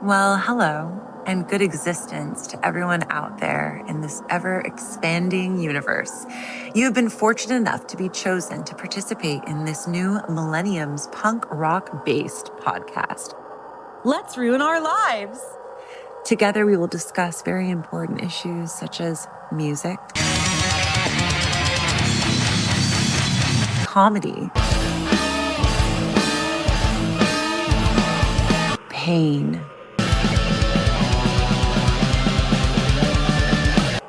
Well, hello, and good existence to everyone out there in this ever expanding universe. You have been fortunate enough to be chosen to participate in this new Millennium's punk rock based podcast. Let's ruin our lives! Together, we will discuss very important issues such as music, comedy, pain,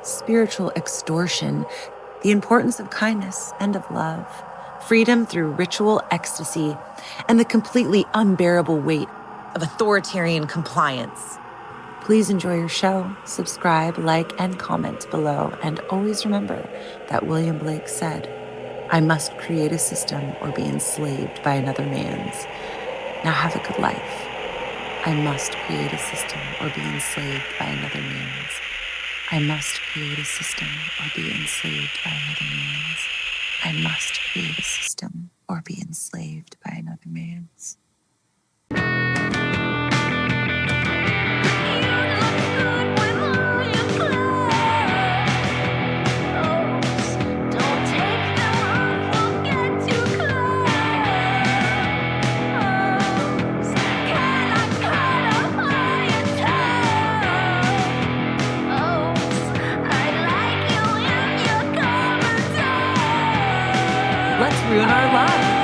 spiritual extortion, the importance of kindness and of love, freedom through ritual ecstasy, and the completely unbearable weight of authoritarian compliance. Please enjoy your show, subscribe, like, and comment below, and always remember that William Blake said, "I must create a system or be enslaved by another man's." Now have a good life. I must create a system or be enslaved by another man's. I must create a system or be enslaved by another man's. I must create a system or be enslaved by another man's. Let's ruin our lives.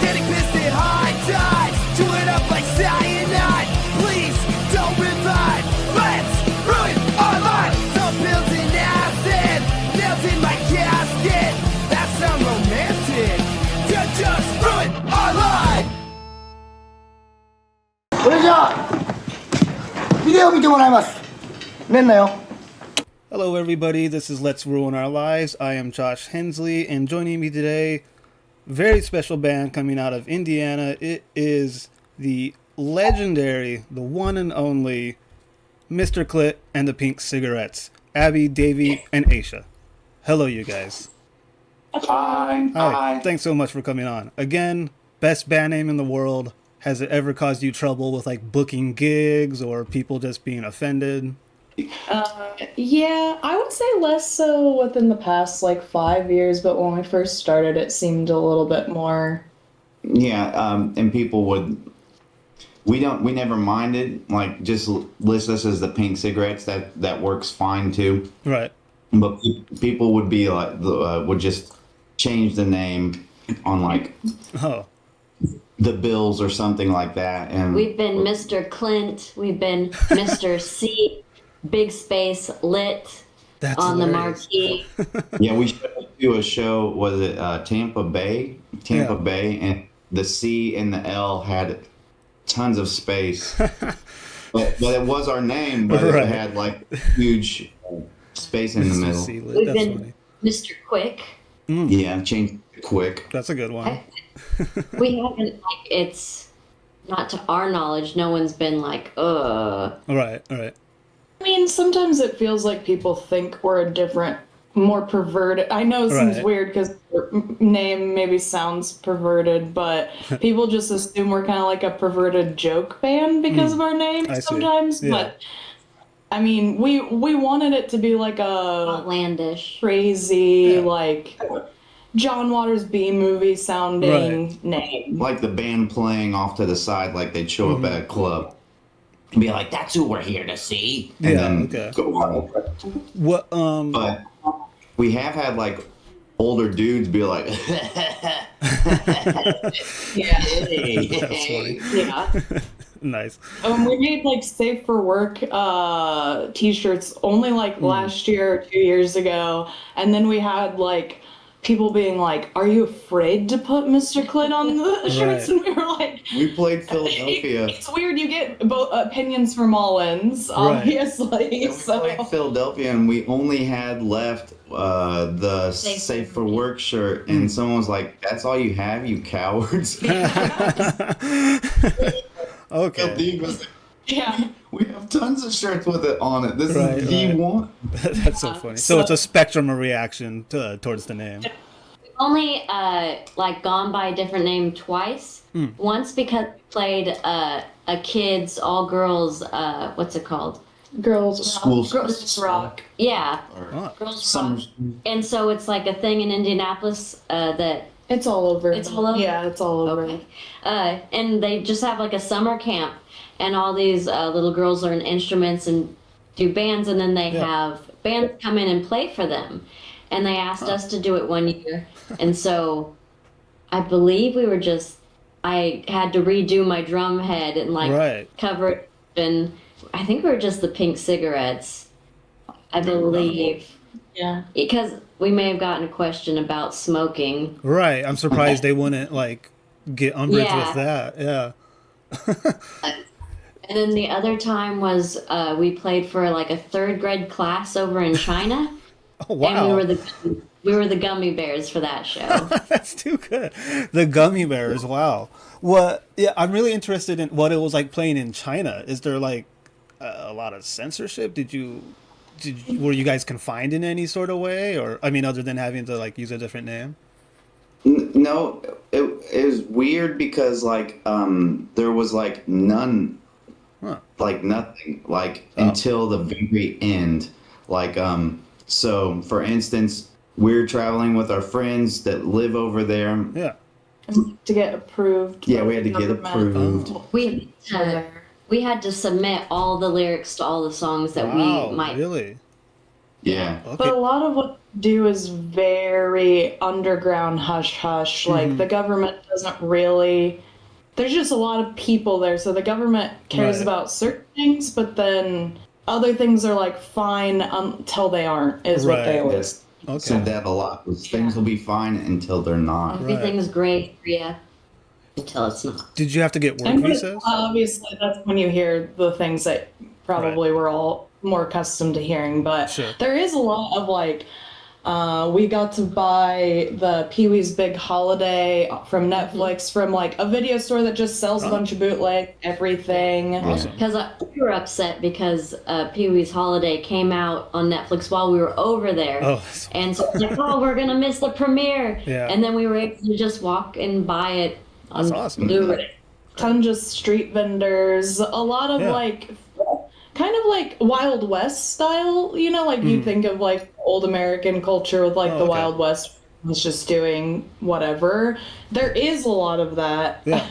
Getting pissed at high tides, chewing up like cyanide. Please don't revive. Let's ruin our lives. Some pills in acid, nails in my casket. That sounds romantic. To just ruin our lives. それじゃあビデオ見てもらいます。寝んなよ。 Hello, everybody. This is Let's Ruin Our Lives. I am Josh Hensley, and joining me today, very special band coming out of Indiana. It is the legendary, the one and only Mr. Clit and the Pink Cigarettes. Abby, Davey, and Aisha. Hello, you guys. Hi. Thanks so much for coming on. Again, best band name in the world. Has it ever caused you trouble with like booking gigs or people just being offended? Yeah, I would say less so within the past like 5 years, but when we first started, it seemed a little bit more. Yeah, and people would. We never minded. Like, just list us as the Pink Cigarettes. That works fine too. Right. But people would be like, would just change the name on like the bills or something like that. And we've been Mr. Clint. We've been Mr. C. Big space lit. That's on hilarious. The marquee. Yeah, we should do a show. Was it Tampa Bay? Tampa Bay, and the C and the L had tons of space. but it was our name, but Right. it had like huge space in the middle. We've That's been funny. Mr. Quick. Yeah, change it quick. That's a good one. We haven't, like, it's not to our knowledge, no one's been like, Right. I mean, sometimes it feels like people think we're a different, more perverted. I know it seems Right. weird because your name maybe sounds perverted, but people just assume we're kind of like a perverted joke band because of our name I see. sometimes. Yeah. But I mean, we wanted it to be like a outlandish. crazy, like John Waters B movie sounding name. Like the band playing off to the side, like they'd show up at a club. Be like, that's who we're here to see. And then go on. What? But we have had like older dudes be like, Yeah. That's funny. Yeah. Nice. We made like Safe for Work t-shirts only like last year or 2 years ago, and then we had like people being like, "Are you afraid to put Mr. Clit on the shirts?" And we were like, we played Philadelphia. It's weird. You get both opinions from all ends, obviously. We played Philadelphia, and we only had left the Safe for Work shirt, and someone was like, "That's all you have, you cowards." Okay. The dude was like, Yeah. We have tons of shirts with it on it. This Right, is the right. one. That's so funny. So it's a spectrum of reaction towards the name. Only like gone by a different name twice. Once because we played a kids all girls what's it called? Girls School. Girls Rock. Yeah, Oh, girls Summer. rock. And so it's like a thing in Indianapolis that It's all over. It's all over? Yeah, it's all over. okay, and they just have like a summer camp, and all these little girls learn instruments and do bands, and then they have bands come in and play for them, and they asked us to do it one year, and so I believe I had to redo my drum head and like Right. cover it, and I think we were just the Pink Cigarettes, I believe, Yeah. because we may have gotten a question about smoking. Right. I'm surprised they wouldn't like get umbrage Yeah. with that. Yeah. And then the other time was we played for like a third grade class over in China, Oh wow. and we were the gummy bears for that show. That's too good. The gummy bears. Wow. What? Yeah, I'm really interested in what it was like playing in China. Is there like a lot of censorship? Were you guys confined in any sort of way, or I mean, other than having to like use a different name? No, it was weird because like there was like none, like nothing, like until the very end. Like so for instance, we're traveling with our friends that live over there. Yeah. To get approved. Yeah, by we had to the get government. approved. We had to submit all the lyrics to all the songs that Wow. we might. Really? Yeah. But a Okay. lot of what they do is very underground hush hush. Like the government doesn't really. There's just a lot of people there, so the government cares Right. about certain things, but then other things are like fine until they aren't. Is what they Right. always. Yes. Okay. Said that a lot. Was things will be fine until they're not. Everything's great, yeah, until it's not. Did you have to get work And visas? obviously, that's when you hear the things that probably we're all more accustomed to hearing. But Sure. there is a lot of like, we got to buy the Pee-wee's Big Holiday from Netflix from like a video store that just sells a bunch of bootleg everything. Awesome. Because we were upset because Pee Wee's Holiday came out on Netflix while we were over there. Oh, that's- And so it's like, oh, we're going to miss the premiere. Yeah. And then we were able to just walk and buy it on That's awesome. Blu-ray. Tons of street vendors, a lot of Yeah. like kind of like Wild West style, you know, like you think of like old American culture with like Oh, the okay. Wild West was just doing whatever. There is a lot of that. Yeah.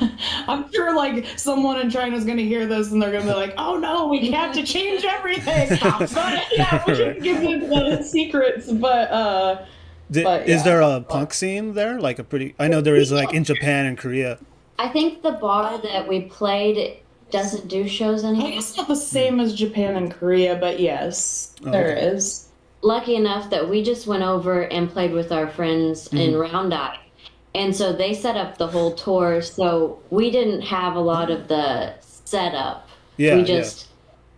I'm sure like someone in China's gonna hear this and they're gonna be like, oh no, we have to change everything. But yeah, we shouldn't give them the secrets, but but, Is yeah. there a punk scene there? Like a pretty? I know there is like in Japan and Korea. I think the bar that we played doesn't do shows I anymore. guess not the same as Japan and Korea, but yes, there okay. is. Lucky enough that we just went over and played with our friends in Round Eye. And so they set up the whole tour, so we didn't have a lot of the setup. Yeah, we just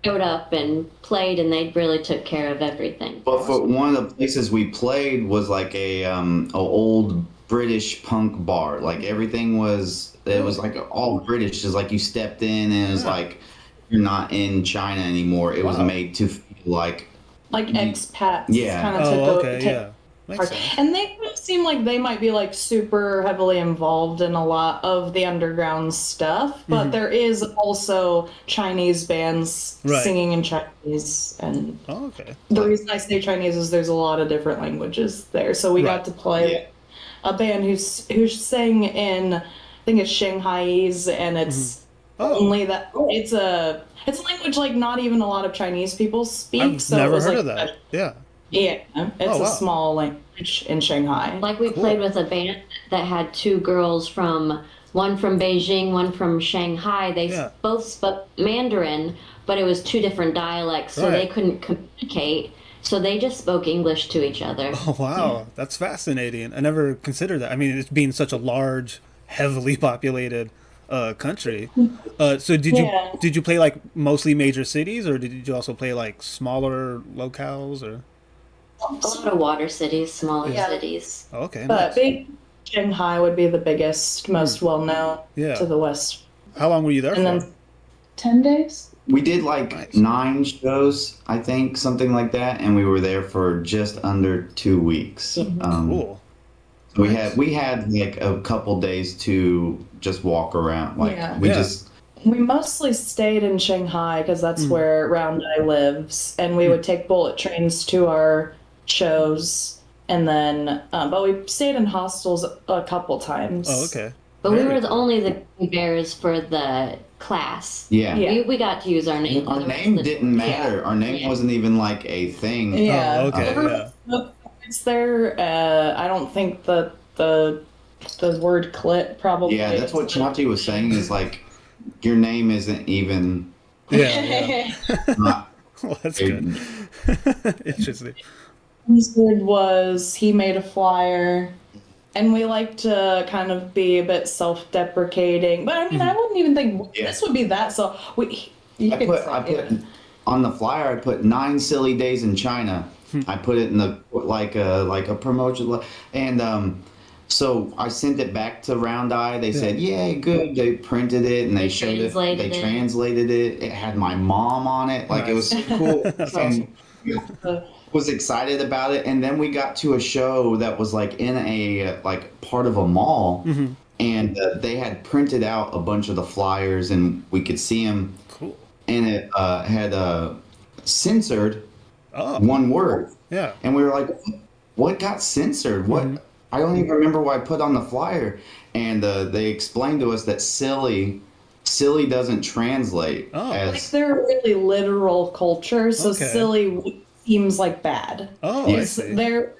showed up and played, and they really took care of everything. But for one of the places we played was like a old British punk bar. Like everything was, it was like all British. It's like you stepped in and it was like you're not in China anymore. It was made to feel like Expats Yeah. kind of Oh, took okay, took yeah. Makes part. sense. And they kind of seem like they might be like super heavily involved in a lot of the underground stuff, but there is also Chinese bands Right. singing in Chinese, and Oh, okay. the reason I say Chinese is there's a lot of different languages there. So we Right. got to play a band who sang in, I think it's Shanghaiese, and it's Oh. only that it's a language like not even a lot of Chinese people speak. I've so it never was heard like of that. Yeah. yeah, it's Oh, wow. a small language in Shanghai. Like we played with a band that had two girls one from Beijing, one from Shanghai. They Yeah. both spoke Mandarin, but it was two different dialects, so they Right. couldn't communicate. So they just spoke English to each other. Oh wow, that's fascinating. I never considered that. I mean, it's being such a large, heavily populated country. So did you play like mostly major cities, or did you also play like smaller locales? Or A lot of water cities, smaller cities. oh, okay, But nice. big Shanghai would be the biggest, most well known Yeah. to the west. How long were you there And for? then 10 days? We did like Nice. 9 shows, I think, something like that, and we were there for just under 2 weeks. Cool. We had like a couple days to just walk around. Like Yeah. we Yeah. just We mostly stayed in Shanghai because that's where Round Eye lives, and we would take bullet trains to our shows, and then, but we stayed in hostels a couple times. Oh, okay. But we Very were only the gummy bears for the class. yeah. Yeah. We got to use our name. Our The rest name of the- didn't matter. Our name Yeah. wasn't even like a thing. Yeah. Oh, okay. Everyone it's there. I don't think that the word clit probably. Yeah, that's what Chachi was saying. Is like your name isn't even. Yeah. Not, Well, that's good. Interesting. His word was he made a flyer, and we like to kind of be a bit self-deprecating. But I mean, I wouldn't even think this would be that. So you could say I put it. on the flyer. I put 9 silly days in China. I put it in the like a promotion, and so I sent it back to Round Eye. They said, "Yay, good." They printed it and they showed it. They translated it. translated it. It had my mom on it. Like it was so cool. And was excited about it. And then we got to a show that was like in a like part of a mall, and they had printed out a bunch of the flyers, and we could see them. Cool. And it had censored Oh, one word, yeah. and we were like, "What got censored? What?" I don't even remember what I put on the flyer, and they explained to us that silly doesn't translate Oh. Like as they're a really literal culture, so Okay. silly seems like bad. Oh, I Yes, see. Their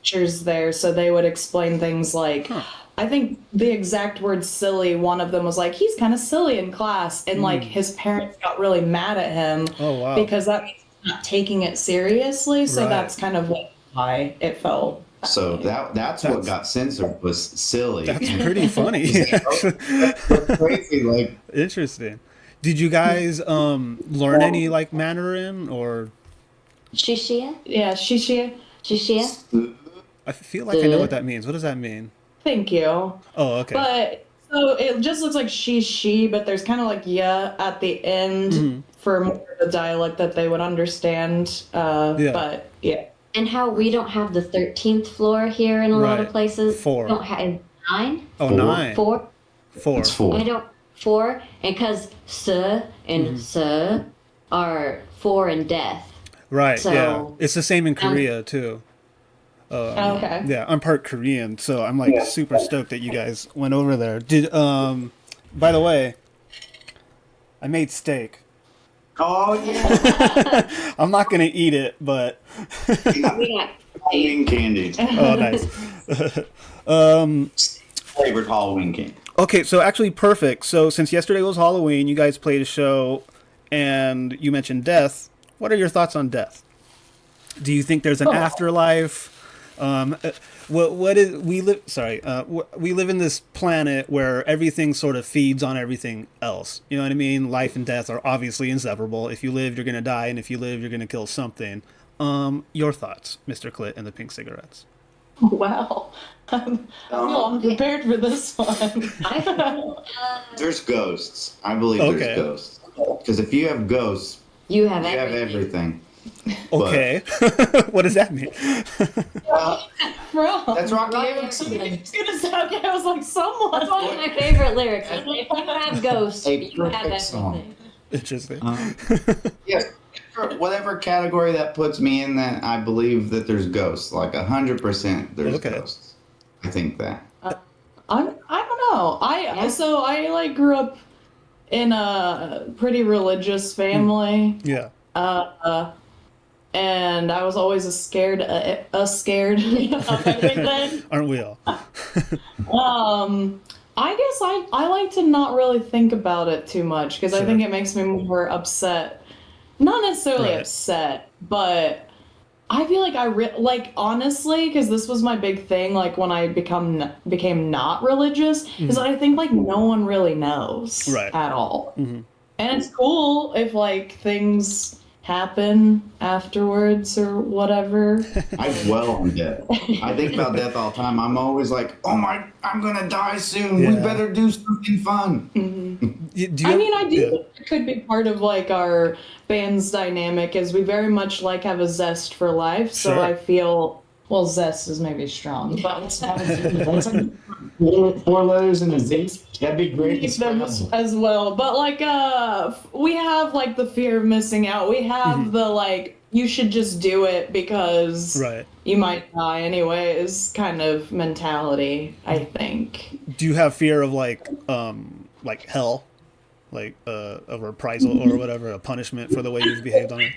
pictures there, so they would explain things like, I think the exact word silly, one of them was like, he's kind of silly in class, and like his parents got really mad at him Oh, wow. because that means he's not taking it seriously. So Right. that's kind of why it felt. so that's what got censored was silly. That's pretty funny. That's crazy. Like Interesting. Did you guys learn any like Mandarin or? Shishia? Yeah, Shishia. Shishia? I feel like I know what that means. What does that mean? Thank you. Oh, okay. But so it just looks like she, but there's kind of like yeah at the end for more of the dialect that they would understand. But yeah. And how we don't have the 13th floor here in a lot of Right. places. 4. We don't have 9? Oh, 9. 4? 4. it's 4. I don't 4, and because "s" and "s" are 4 and death. Right. So- yeah. It's the same in Korea too. Okay. Yeah, I'm part Korean, so I'm like super stoked that you guys went over there. Did by the way, I made steak. Oh yeah, I'm not gonna eat it, but We got Halloween candy, oh, nice. flavored Halloween candy. Okay, so actually perfect. So since yesterday was Halloween, you guys played a show, and you mentioned death. What are your thoughts on death? Do you think there's an afterlife? What is we live? Sorry, we live in this planet where everything sort of feeds on everything else. You know what I mean? Life and death are obviously inseparable. If you live, you're gonna die, and if you live, you're gonna kill something. Your thoughts, Mr. Clit and the Pink Cigarettes? Wow. I'm prepared for this one. I feel, There's ghosts. I believe Okay. there's ghosts. Because if you have ghosts, you have you have everything. everything. Okay, what does that mean? Bro. That's Rocky Rocky Erickson. Erickson. It's gonna sound okay. I was like, someone. That's one of my favorite lyrics. If you have ghosts, A you have perfect song. everything. Interesting. Yes. Whatever category that puts me in, that I believe that there's ghosts. Like 100% there's Okay. ghosts. I think that. I don't know. I like grew up in a pretty religious family. Yeah. And I was always scared of everything. Aren't we all? I guess I like to not really think about it too much because I Sure. think it makes me more upset. Not necessarily Right. upset, but I feel like like honestly, because this was my big thing. Like when I became not religious, is I think like no one really knows Right. at all, and it's cool if like things happen afterwards or whatever. I dwell on death. I think about death all the time. I'm always like, oh my, I'm going to die soon. We Yeah. better do something fun. I mean, I do think it could be part of like our band's dynamic is we very much like have a zest for life. So Sure. I feel, well, zest is maybe strong, but Four letters in a Z. That'd be great. keep them as well. But like, we have like the fear of missing out. We have the like, you should just do it because Right. you might die anyways kind of mentality, I think. Do you have fear of like hell, like a reprisal or whatever, a punishment for the way you've behaved on it?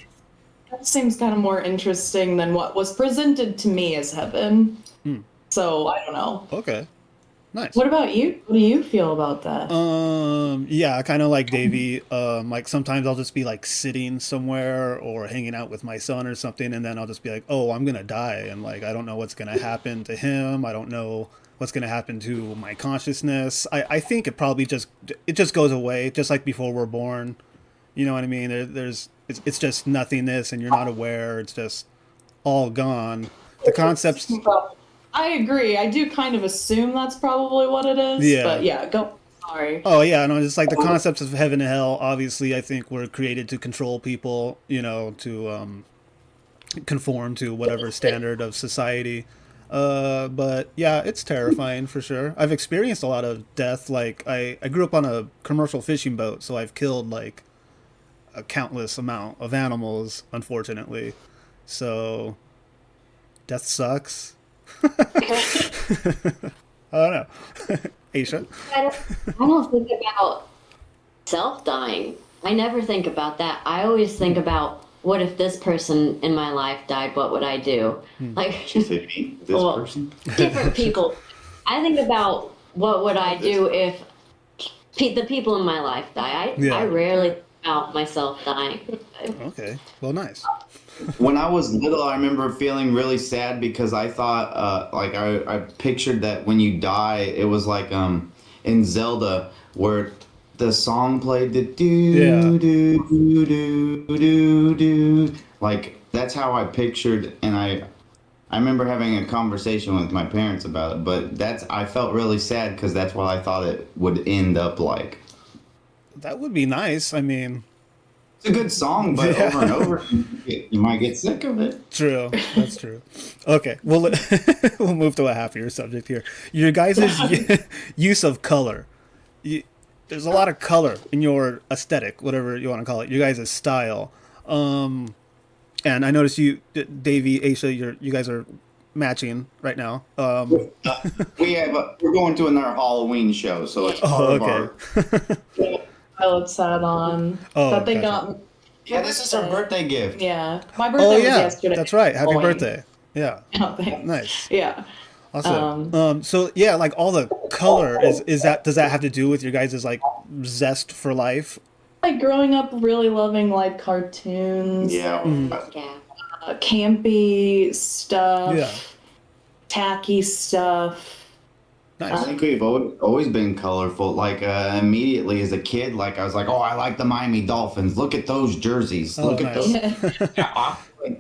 That seems kind of more interesting than what was presented to me as heaven. So I don't know. Okay, nice. What about you? What do you feel about that? Yeah, kind of like Davey. Like sometimes I'll just be like sitting somewhere or hanging out with my son or something, and then I'll just be like, oh, I'm gonna die, and like I don't know what's gonna happen to him. I don't know what's gonna happen to my consciousness. I think it probably just goes away, just like before we're born. You know what I mean? It's just nothingness, and you're not aware. It's just all gone. The concepts. I agree. I do kind of assume that's probably what it is. Yeah. But yeah, go. Sorry. Oh yeah, no, just like the concepts of heaven and hell. Obviously, I think were created to control people. You know, to conform to whatever standard of society. But yeah, it's terrifying for sure. I've experienced a lot of death. Like I grew up on a commercial fishing boat, so I've killed like a countless amount of animals, unfortunately. So death sucks. I don't know. Aisha? I don't think about self-dying. I never think about that. I always think about, what if this person in my life died? What would I do? Like, She said, me, this well, person. different people. I think about what would I do if the people in my life die. Yeah. I rarely think about myself dying. Okay. Well, nice. When I was little, I remember feeling really sad because I thought, I pictured that when you die, it was like in Zelda where the song played the do do do do do do. Like that's how I pictured, and I remember having a conversation with my parents about it. But I felt really sad because that's what I thought it would end up like. That would be nice. I mean, It's a good song, but over and over, you might get sick of it. true. That's true. Okay. Well, we'll move to a happier subject here. Your guys' use of color. There's a lot of color in your aesthetic, whatever you want to call it. Your guys' style. And I noticed you, Davey, Aisha, you guys are matching right now. We're going to another Halloween show, so it's part of our. Pilot's hat on. Oh, that they gotcha. got me. Yeah, this is our birthday gift. Yeah. My birthday Oh was yeah, yesterday. that's right. Happy Halloween. birthday. Yeah. Oh, thanks. Nice. Yeah. Awesome. So yeah, like all the color does that have to do with your guys' like zest for life? Like growing up really loving like cartoons. Yeah. Yeah. Campy stuff. Yeah. Tacky stuff. I Nice. think we've always been colorful. Like immediately as a kid, like I was like, oh, I like the Miami Dolphins. Look at those jerseys. Oh, Look at nice. those.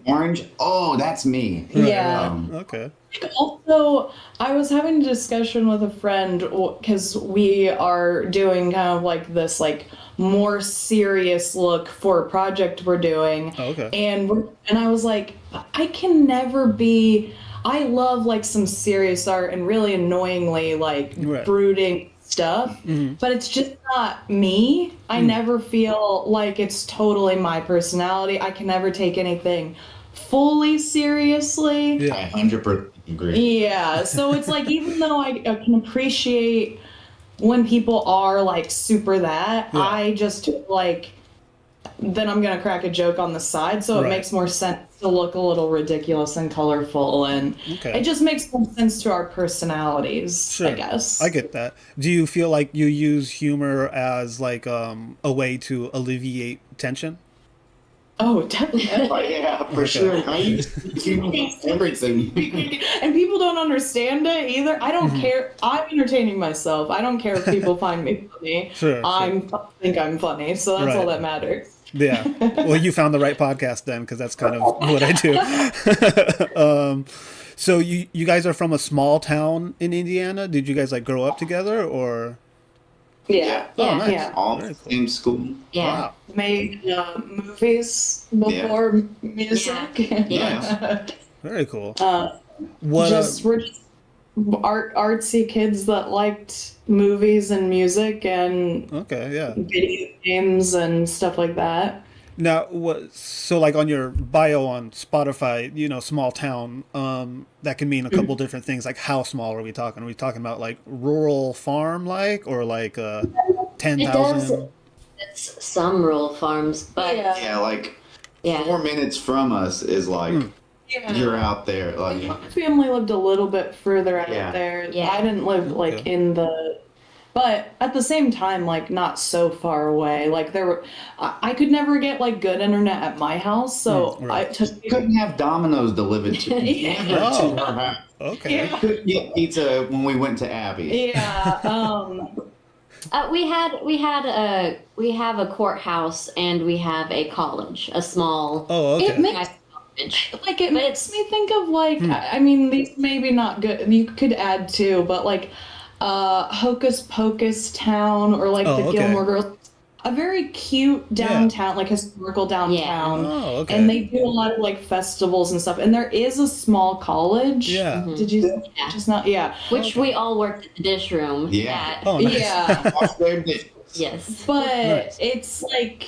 Orange. Oh, that's me. Yeah. Okay. Also, I was having a discussion with a friend because we are doing kind of like this like more serious look for a project we're doing. Oh, okay. And I was like, I can never be. I love like some serious art and really annoyingly like Right. brooding stuff, but it's just not me. I never feel like it's totally my personality. I can never take anything fully seriously. Yeah. I 100% agree. Yeah, so it's like even though I can appreciate when people are like super that, Yeah. I just like then I'm gonna crack a joke on the side, so Right. it makes more sense to look a little ridiculous and colorful, and Okay. it just makes more sense to our personalities, Sure. I guess. I get that. Do you feel like you use humor as like a way to alleviate tension? Oh, definitely. Oh, yeah, for sure. I used to everything. And people don't understand it either. I Mm-hmm. don't care. I'm entertaining myself. I don't care if people find me funny. Sure, I think I'm funny, so that's all Right. that matters. Yeah. Well, you found the right podcast then, because that's kind of what I do. So you guys are from a small town in Indiana? Did you guys like grow up together or? Yeah. Oh, Yeah. nice. Yeah. All Very the cool. same school. Yeah. Wow. Made movies before music. Yeah. Very cool. Uh, What? we're just artsy kids that liked movies and music and Okay. Yeah. video games and stuff like that. Now, what? So, like on your bio on Spotify, small town. That can mean a couple different things. Like, how small are we talking? Are we talking about like rural farm, like, or like ten It does. thousand? It's some rural farms, but Yeah, like yeah. 4 minutes from us is like you're out there. Like My family lived a little bit further out Yeah. there. Yeah. I didn't live like Okay. in the, but at the same time, like not so far away. Like there were, I could never get like good internet at my house, so right. I took. you couldn't have Domino's delivered to Yeah. to our house. Okay. Yeah. Couldn't get pizza when we went to Abby. Yeah. We have a courthouse and we have a college, a small Oh, okay. It makes nice college. like it But makes it's- me think of like I mean these maybe not good. You could add too, but like Hocus Pocus Town or like Oh, the okay. Gilmore Girls. A very cute downtown, like historical downtown. Oh, okay. And they do a lot of like festivals and stuff. And there is a small college. Yeah. Did you Yeah. just not? Yeah. Which we all worked at the dish room. Yeah. At. Oh, nice. Yeah. Wash their dishes. Yes. But Nice. it's like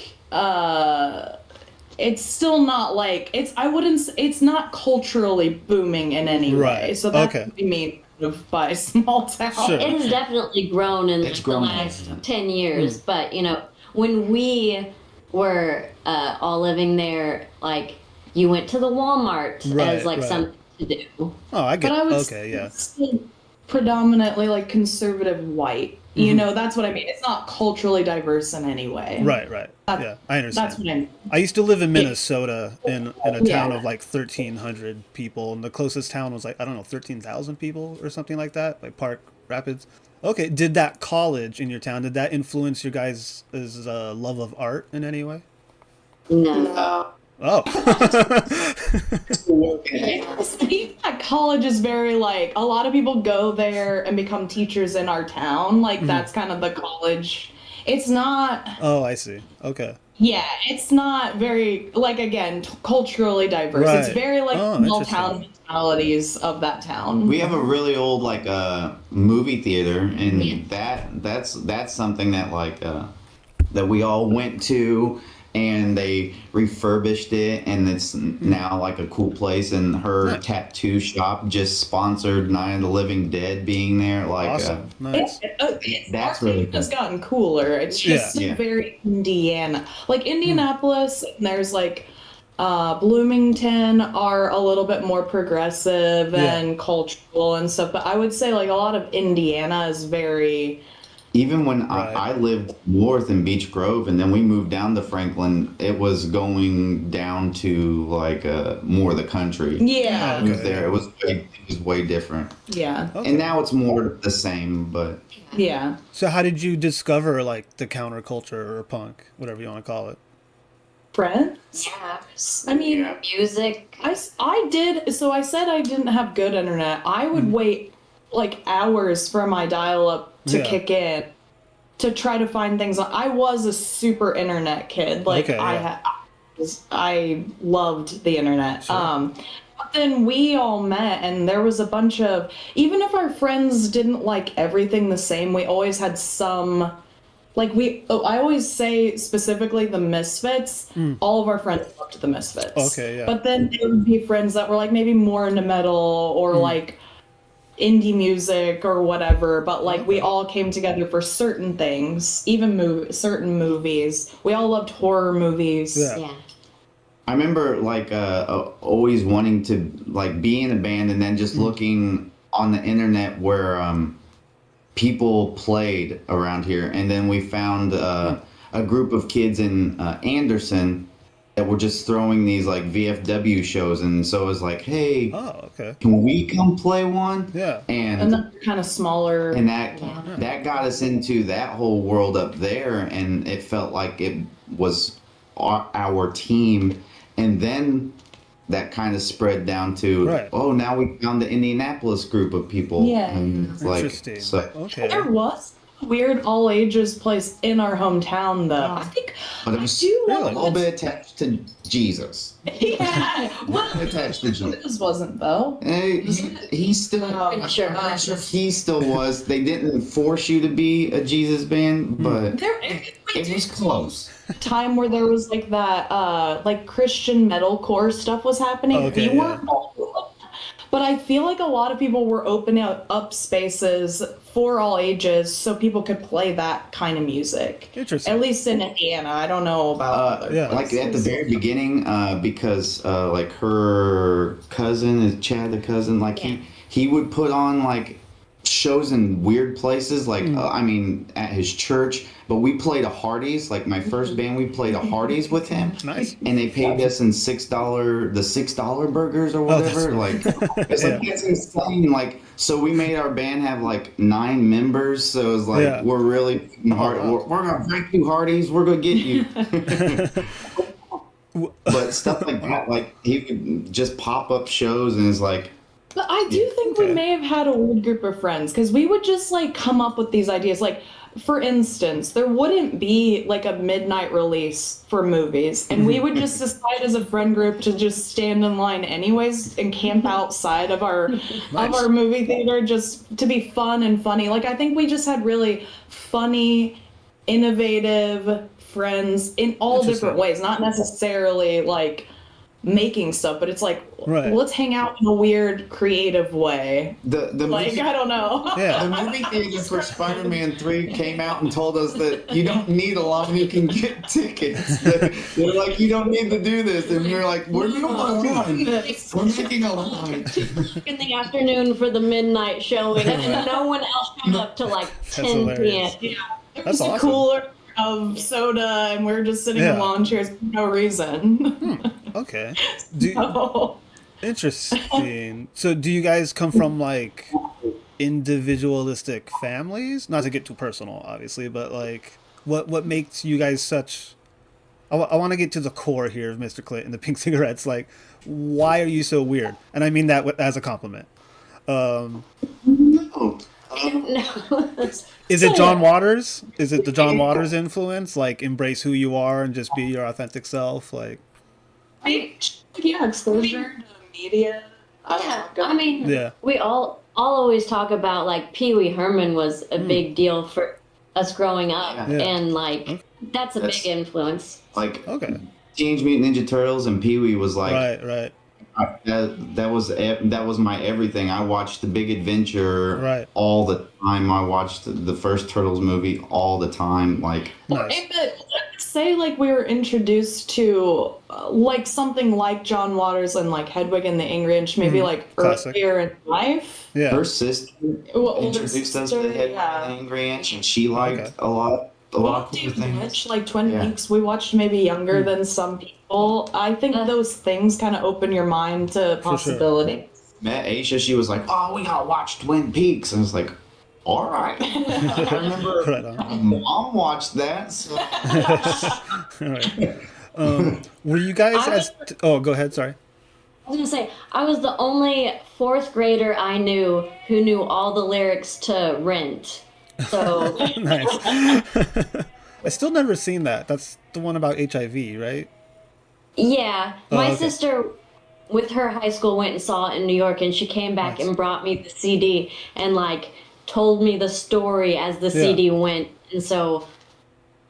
it's still not like it's not culturally booming in any way. Right. So that's Okay. what we mean by small town. Sure. It has definitely grown in It's like, grown, the last yeah. 10 years, but when we were all living there, like you went to the Walmart Right, as like right. something to do. Oh, I get. But I would Okay. say Yeah. it's still predominantly like conservative white. You know, that's what I mean. It's not culturally diverse in any way. Right. Right. Yeah. I understand. That's what I mean. I used to live in Minnesota in a town Yeah. of like 1,300 people, and the closest town was like, I don't know, 13,000 people or something like that, like Park Rapids. Okay, did that college in your town, did that influence your guys' love of art in any way? No. Oh. That college is very like a lot of people go there and become teachers in our town. Like that's kind of the college. It's not. Oh, I see. Okay. Yeah, it's not very like again culturally diverse. Right. It's very like Oh, small interesting. town mentalities of that town. We have a really old like movie theater, and that's something that like that we all went to, and they refurbished it, and it's now like a cool place. And her tattoo shop just sponsored Night of the Living Dead being there. Like Awesome. Nice. That's our really town has cool. gotten cooler. It's just Yeah. very Indiana, like Indianapolis. And there's like Bloomington are a little bit more progressive and cultural and stuff. But I would say like a lot of Indiana is very. Even when Right. I lived north in Beech Grove, and then we moved down to Franklin, it was going down to like more of the country. Yeah. Moved there, it was way different. Yeah. Okay. And now it's more the same, but Yeah. So how did you discover like the counterculture or punk, whatever you want to call it? Friends? Yeah. I mean, Music. I did. So I said I didn't have good internet. I would wait like hours for my dial up to Yeah. kick in to try to find things. I was a super internet kid. Like Okay, I loved the internet. But then we all met, and there was a bunch of, even if our friends didn't like everything the same, we always had some. Like I always say specifically the Misfits. All of our friends loved the Misfits. Okay, yeah. But then there would be friends that were like maybe more into metal or like indie music or whatever. But like we all came together for certain things, even certain movies. We all loved horror movies. Yeah. Yeah. I remember like always wanting to like be in a band, and then just looking on the internet where people played around here, and then we found a group of kids in Anderson that were just throwing these like VFW shows, and so it was like, hey, Oh, okay. can we come play one? Yeah. And then kind of smaller. And that got us into that whole world up there, and it felt like it was our team. And then that kind of spread down to, Right. oh, now we found the Indianapolis group of people. Yeah. And it's like, Interesting. so, Okay. There was weird all ages place in our hometown, though. I think But it I was do a love little bit attached to Jesus. Yeah, well, Attached to Jesus. this wasn't though. He still. Sure. I'm not sure if he still was. They didn't force you to be a Jesus band, but it was close. Time where there was like that, like Christian metalcore stuff was happening. Okay, We weren't all of them. But I feel like a lot of people were opening up spaces for all ages so people could play that kind of music. Interesting. At least in Indiana. I don't know about other yeah. Like at the places. very beginning, because like her cousin is Chad, the cousin. Like he would put on like shows in weird places. Like I mean, at his church. But we played a Hardee's. Like my first band, we played a Hardee's with him. Nice. And they paid us in $6 burgers or whatever. Like it's like that's insane. Like so, we made our band have like 9 members. So it was like we're really hard. We're gonna break you, Hardee's. We're gonna get you. But stuff like that, like he could just pop up shows and it's like. But I do think we may have had a weird group of friends because we would just like come up with these ideas. Like, for instance, there wouldn't be like a midnight release for movies, and we would just decide as a friend group to just stand in line anyways and camp outside of our movie theater just to be fun and funny. Like, I think we just had really funny, innovative friends in all different ways, not necessarily like making stuff, but it's like let's hang out in a weird creative way. The like movie, I don't know. The movie theater for Spider-Man 3 came out and told us that you don't need a line, you can get tickets. They're like, you don't need to do this, and we're like, we're doing a line. We're making a line. In the afternoon for the midnight showing, and no one else showed up till like 10 p.m. Yeah, there That's was a awesome. cooler of soda, and we're just sitting in lawn chairs for no reason. Okay. Interesting. So do you guys come from like individualistic families? Not to get too personal, obviously, but like what makes you guys such... I want to get to the core here of Mr. Clit and the Pink Cigarettes. Like, why are you so weird? And I mean that as a compliment. Is it John Waters? Is it the John Waters influence? Like, embrace who you are and just be your authentic self? Like, exposure to media. I mean, we all always talk about like Pee Wee Herman was a big deal for us growing up, and like that's a big influence. Like, Teenage Mutant Ninja Turtles and Pee Wee was like, right. That was my everything. I watched The Big Adventure all the time. I watched the first Turtles movie all the time. Like, say like we were introduced to like something like John Waters and like Hedwig and the Angry Inch, maybe like earlier in life. Yeah. Her sister introduced us to Hedwig and the Angry Inch, and she liked a lot of cool things. Like Twin Peaks, we watched maybe younger than some people. I think those things kind of open your mind to possibility. Met Aisha, she was like, "Oh, we gotta watch Twin Peaks," and I was like, "All right." I remember Mom watched that. So. Were you guys oh, go ahead. Sorry. I was gonna say I was the only 4th grader I knew who knew all the lyrics to Rent. So Nice. I still never seen that. That's the one about HIV, right? Yeah, my sister with her high school went and saw it in New York, and she came back and brought me the CD and like told me the story as the CD went, and so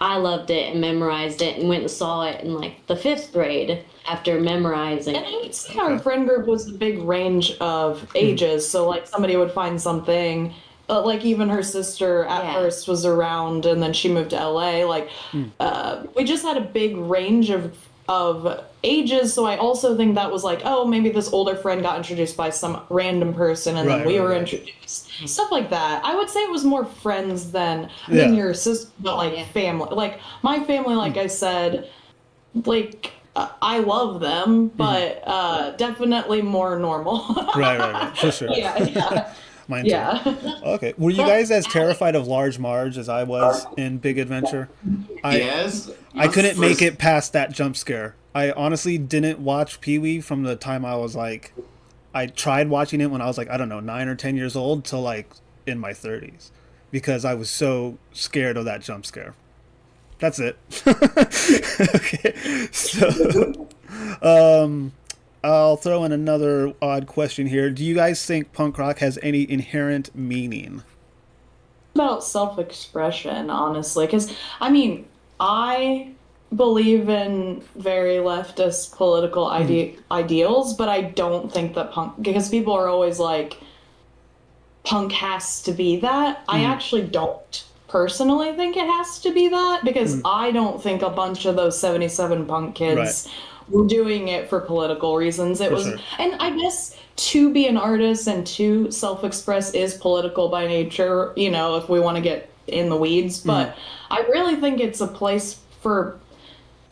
I loved it and memorized it and went and saw it in like the 5th grade after memorizing. And I would say our friend group was a big range of ages, so like somebody would find something. Like even her sister at first was around, and then she moved to LA. Like we just had a big range of ages. So I also think that was like, oh, maybe this older friend got introduced by some random person, and then we were introduced. Stuff like that. I would say it was more friends than your sister, but like family. Like my family, like I said, like I love them, but definitely more normal. Right. For sure. Yeah. Mine too. Okay. Were you guys as terrified of Large Marge as I was in Big Adventure? Yes. I couldn't make it past that jump scare. I honestly didn't watch Pee-wee from the time I was like... I tried watching it when I was like, I don't know, 9 or 10 years old till like in my 30s. because I was so scared of that jump scare. That's it. Okay, so I'll throw in another odd question here. Do you guys think punk rock has any inherent meaning? About self-expression, honestly, because I mean, I believe in very leftist political ideals, but I don't think that punk, because people are always like, punk has to be that. I actually don't personally think it has to be that, because I don't think a bunch of those 77 punk kids were doing it for political reasons. It was, sure. and I guess to be an artist and to self-express is political by nature, you know, if we want to get in the weeds, but I really think it's a place for,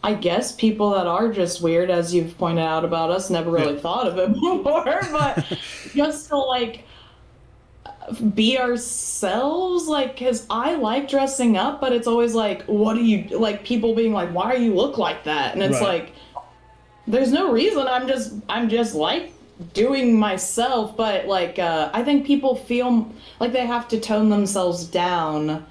I guess, people that are just weird, as you've pointed out about us. Never really thought of it before, but just to like be ourselves, like, because I like dressing up, but it's always like, what do you, like, people being like, why do you look like that? And it's like, there's no reason. I'm just like doing myself, but like I think people feel like they have to tone themselves down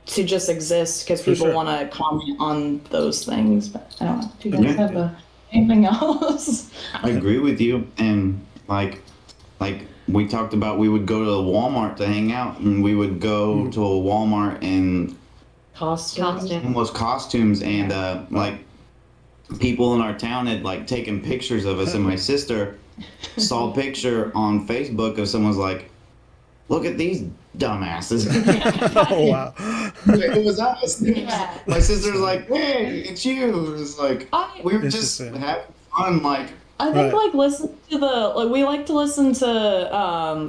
to just exist, because people want to comment on those things. But I don't know. Do you guys have anything else? I agree with you, and like we talked about, we would go to Walmart to hang out, and we would go to a Walmart and almost costumes, and like people in our town had like taken pictures of us, and my sister saw a picture on Facebook of someone's like, look at these dumbasses. Oh wow. It was us. My sister's like, hey, it's you. It was like, we were just having fun, like. I think like listen to we like to listen to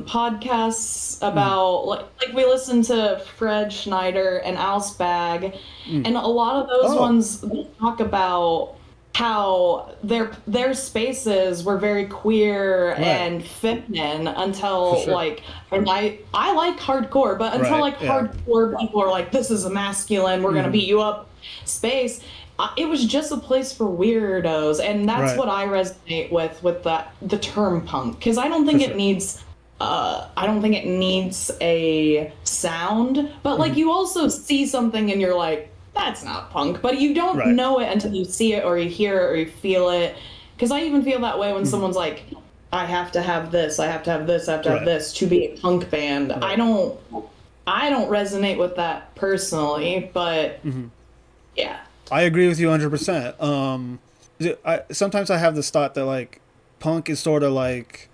podcasts about like we listen to Fred Schneider and Alice Bag, and a lot of those ones talk about how their spaces were very queer and feminine until like, and I like hardcore, but until like hardcore people are like, this is a masculine, we're gonna beat you up space. It was just a place for weirdos, and that's what I resonate with the term punk, because I don't think it needs a sound, but like you also see something and you're like, that's not punk, but you don't know it until you see it or you hear it or you feel it. Because I even feel that way when someone's like, I have to have this, I have to have this, I have to have this to be a punk band. I don't resonate with that personally, but yeah. I agree with you 100%. Sometimes I have this thought that like punk is sort of like,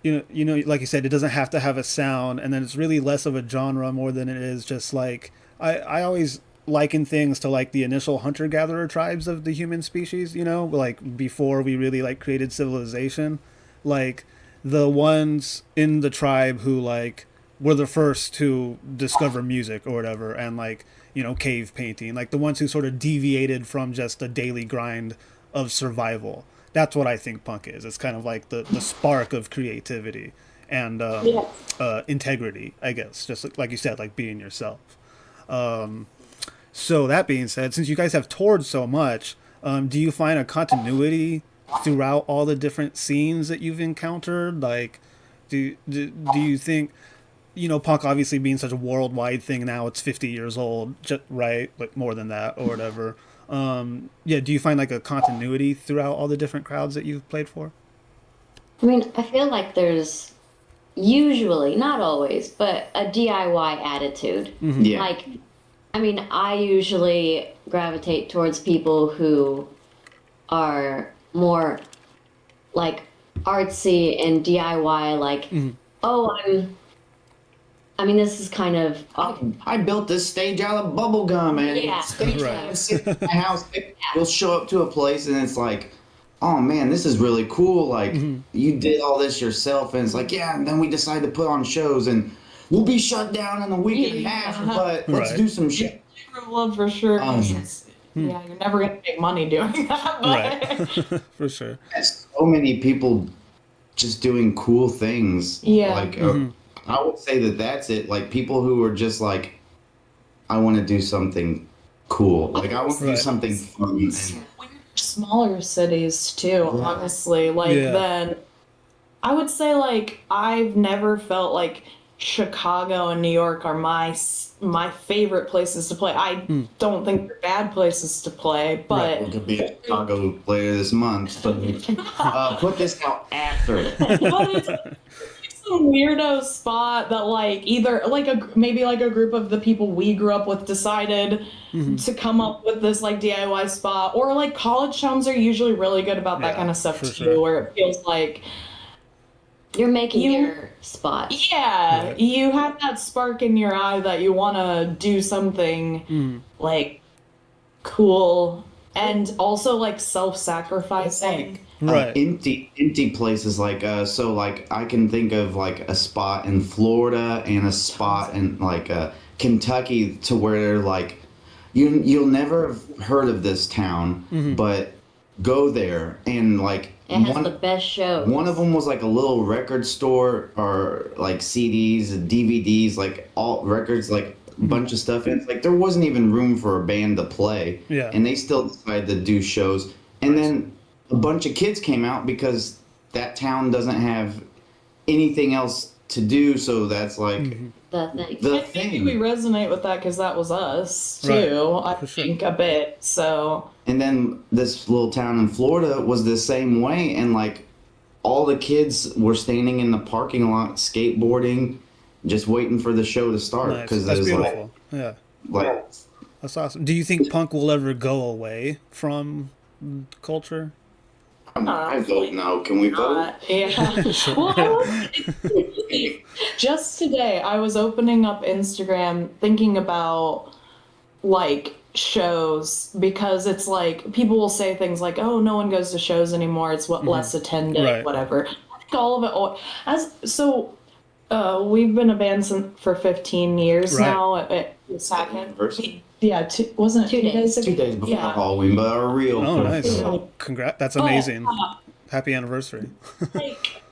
you know, like you said, it doesn't have to have a sound, and then it's really less of a genre more than it is just like, I always liken things to like the initial hunter-gatherer tribes of the human species, you know, like before we really like created civilization, like the ones in the tribe who like were the first to discover music or whatever, and like, you know, cave painting, like the ones who sort of deviated from just the daily grind of survival. That's what I think punk is. It's kind of like the spark of creativity and integrity, I guess, just like you said, like being yourself. So that being said, since you guys have toured so much, do you find a continuity throughout all the different scenes that you've encountered? Like, do you think, you know, punk obviously being such a worldwide thing now, it's 50 years old, right? Like more than that or whatever. Do you find like a continuity throughout all the different crowds that you've played for? I mean, I feel like there's usually, not always, but a DIY attitude. Yeah. Like, I mean, I usually gravitate towards people who are more like artsy and DIY, like, I mean, this is kind of... I built this stage out of bubble gum, and stage sit in my house. We'll show up to a place, and it's like, oh man, this is really cool. Like, you did all this yourself, and it's like, yeah, and then we decided to put on shows, and we'll be shut down in a week and a half, but let's do some shit. Love for sure. Yeah, you're never gonna make money doing that. Right. For sure. There's so many people just doing cool things. Yeah. Like, I would say that's it. Like, people who are just like, I want to do something cool. Like, I want to do something fun. Smaller cities too, honestly. Like, then I would say, like, I've never felt like Chicago and New York are my favorite places to play. I don't think they're bad places to play, but We could be at Chicago later this month, but put this out after. but it's some weirdo spot that like either like maybe like a group of the people we grew up with decided to come up with this like DIY spot, or like college towns are usually really good about that kind of stuff too, sure. where it feels like You're making your spot. yeah, Right. you have that spark in your eye that you want to do something like cool and also like self-sacrificing. Right. Empty places like so like I can think of like a spot in Florida and a spot in like Kentucky to where they're like you'll never have heard of this town, but go there and like It has the best shows. one of them was like a little record store or like CDs, DVDs, like all records, like a bunch of stuff. And it's like there wasn't even room for a band to play. Yeah. And they still decided to do shows. And then a bunch of kids came out because that town doesn't have anything else to do. So that's like The thing. the Maybe we thing. resonate with that because that was us Right. too. I For sure. think a bit. So And then this little town in Florida was the same way. And like all the kids were standing in the parking lot skateboarding, just waiting for the show to start. Nice. Because That's there's beautiful. Yeah. like That's awesome. Do you think punk will ever go away from culture? I vote no. Can we vote? yeah. Well, just today I was opening up Instagram thinking about like shows because it's like people will say things like, "Oh, no one goes to shows anymore. It's what less attended, Right. whatever." I think all of it we've been a band for 15 years Right. now. It second. Anniversary? Yeah, wasn't it 2 days. 2 days before Yeah. Halloween, but our real. Oh, nice. Yeah. Congrats. That's Oh, amazing. Happy anniversary. Like,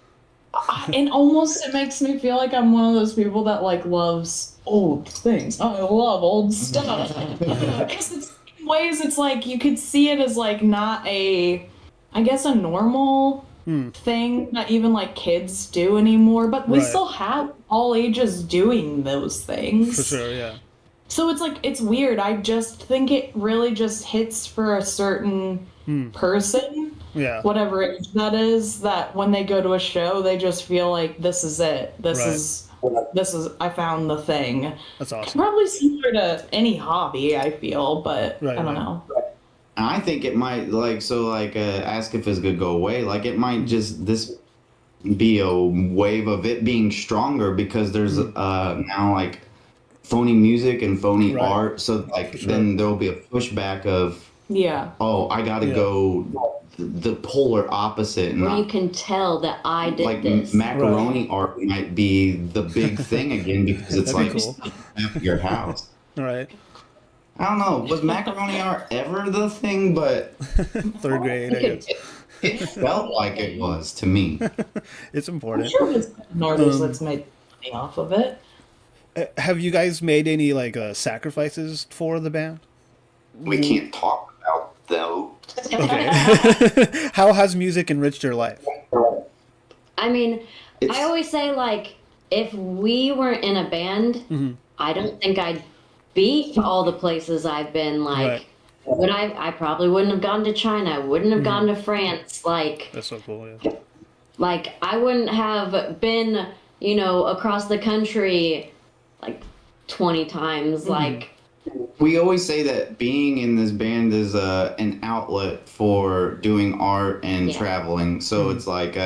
and almost it makes me feel like I'm one of those people that like loves old things. I love old stuff. Because it's in ways it's like you could see it as like not a normal thing that even like kids do anymore, but we Right. still have all ages doing those things. For sure, yeah. So it's like it's weird. I just think it really just hits for a certain person, Yeah. whatever age that is, that when they go to a show, they just feel like this is it. This is I found the thing. That's awesome. Probably similar to any hobby, I feel, but Right, I don't right. know. I think it might ask if it's gonna go away. Like it might just this be a wave of it being stronger because there's now like phony music and phony Right. art. So like For sure. then there'll be a pushback of Yeah. oh I gotta Yeah. go the polar opposite and Where you not, can tell that I did like this. macaroni art might be the big thing again because it's That'd be like cool. at your house. All right. I don't know. Was macaroni art ever the thing? But Third grade, I guess. it felt like it was to me. It's important. Sure, there's Northers that's made money off of it. Have you guys made any like sacrifices for the band? We can't talk about though. Okay. How has music enriched your life? I mean, It's- I always say, like, if we weren't in a band, I don't think I'd be all the places I've been. Like, Right. I probably wouldn't have gone to China. I wouldn't have gone to France. That's so cool. Yeah. Like, I wouldn't have been, across the country, like, 20 times. Like, We always say that being in this band is an outlet for doing art and Yeah. traveling. So it's like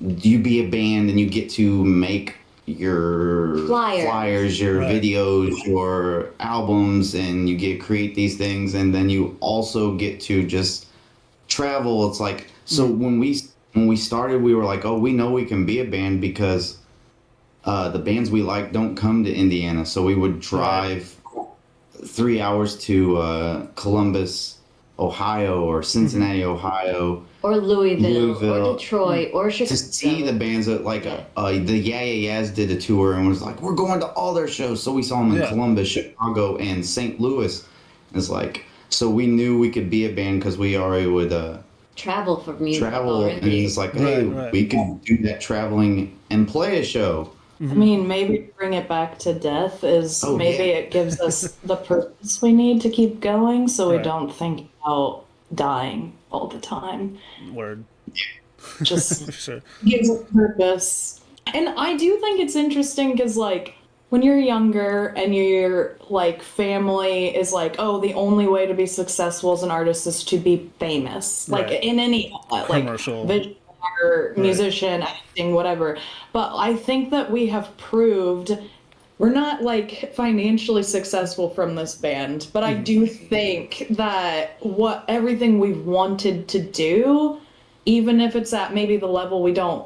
you be a band and you get to make your Flyers. your Right. videos, your albums, and you get to create these things, and then you also get to just travel. It's like so when we started, we were like, oh, we know we can be a band because the bands we like don't come to Indiana, so we would drive 3 hours to Columbus, Ohio, or Cincinnati, Ohio, or Louisville, Louisville. or Detroit, or Chicago. to see the bands that like Yeah. the Yeah Yeah Yeahs did a tour and was like, we're going to all their shows. So we saw them in Yeah. Columbus, Chicago, and St. Louis. It's like so we knew we could be a band because we already would travel for music travel, and already. it's like, hey, Right. we can do that traveling and play a show. I mean, maybe bring it back to death is maybe it gives us the purpose we need to keep going so we Right. don't think about dying all the time. Word. Just Sure. gives us purpose. And I do think it's interesting because, like, when you're younger and your like family is like, oh, the only way to be successful as an artist is to be famous, like Right. in any Commercial. like visual or musician, acting, whatever. But I think that we have proved we're not like financially successful from this band, but I do think that everything we've wanted to do, even if it's at maybe the level we don't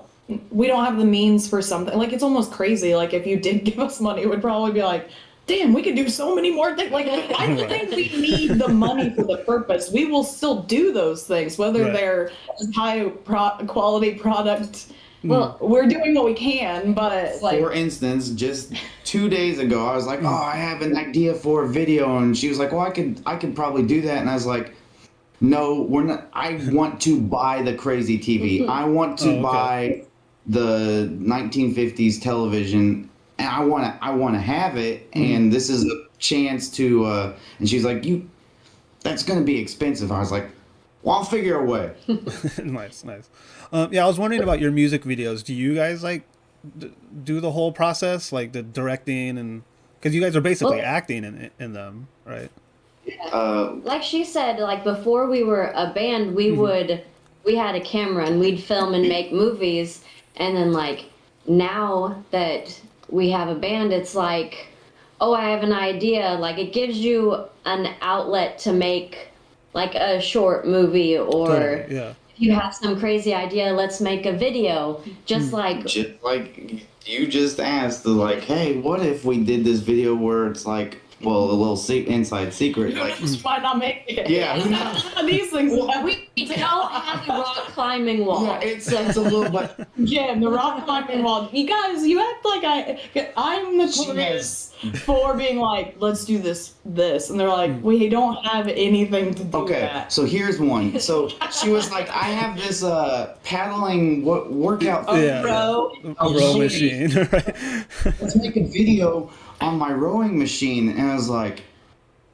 have the means for something, like it's almost crazy. Like if you did give us money, it would probably be like, damn, we could do so many more things. Like I don't think we need the money for the purpose. We will still do those things, whether Right. they're high quality product. Well, We're doing what we can, but like For instance, just 2 days ago, I was like, "Oh, I have an idea for a video," and she was like, "Well, I could probably do that," and I was like, "No, we're not. I want to buy the crazy TV. I want to buy the 1950s television, and I want to have it. And this is a chance to." And she's like, that's going to be expensive." I was like, "Well, I'll figure a way." Nice. Yeah, I was wondering about your music videos. Do you guys like do the whole process, like the directing, and because you guys are basically acting in them, right? like she said, like before we were a band, we had a camera and we'd film and make movies, and then like now that we have a band, it's like, oh, I have an idea. Like it gives you an outlet to make like a short movie, or Totally, yeah. if you have some crazy idea, let's make a video. Just like Just like you just asked, like, "Hey, what if we did this video where it's like, well, a little inside secret, like." just might not make it. Yeah. These things. we don't have the rock climbing wall. Yeah, it's a little bit. Yeah, the rock climbing wall. You guys, you act like I'm notorious for being like, let's do this, and they're like, we don't have anything to do with Okay, that. so here's one. So she was like, "I have this paddling workout thing. Yeah. Bro, A row machine, right? Let's make a video on my rowing machine." And I was like,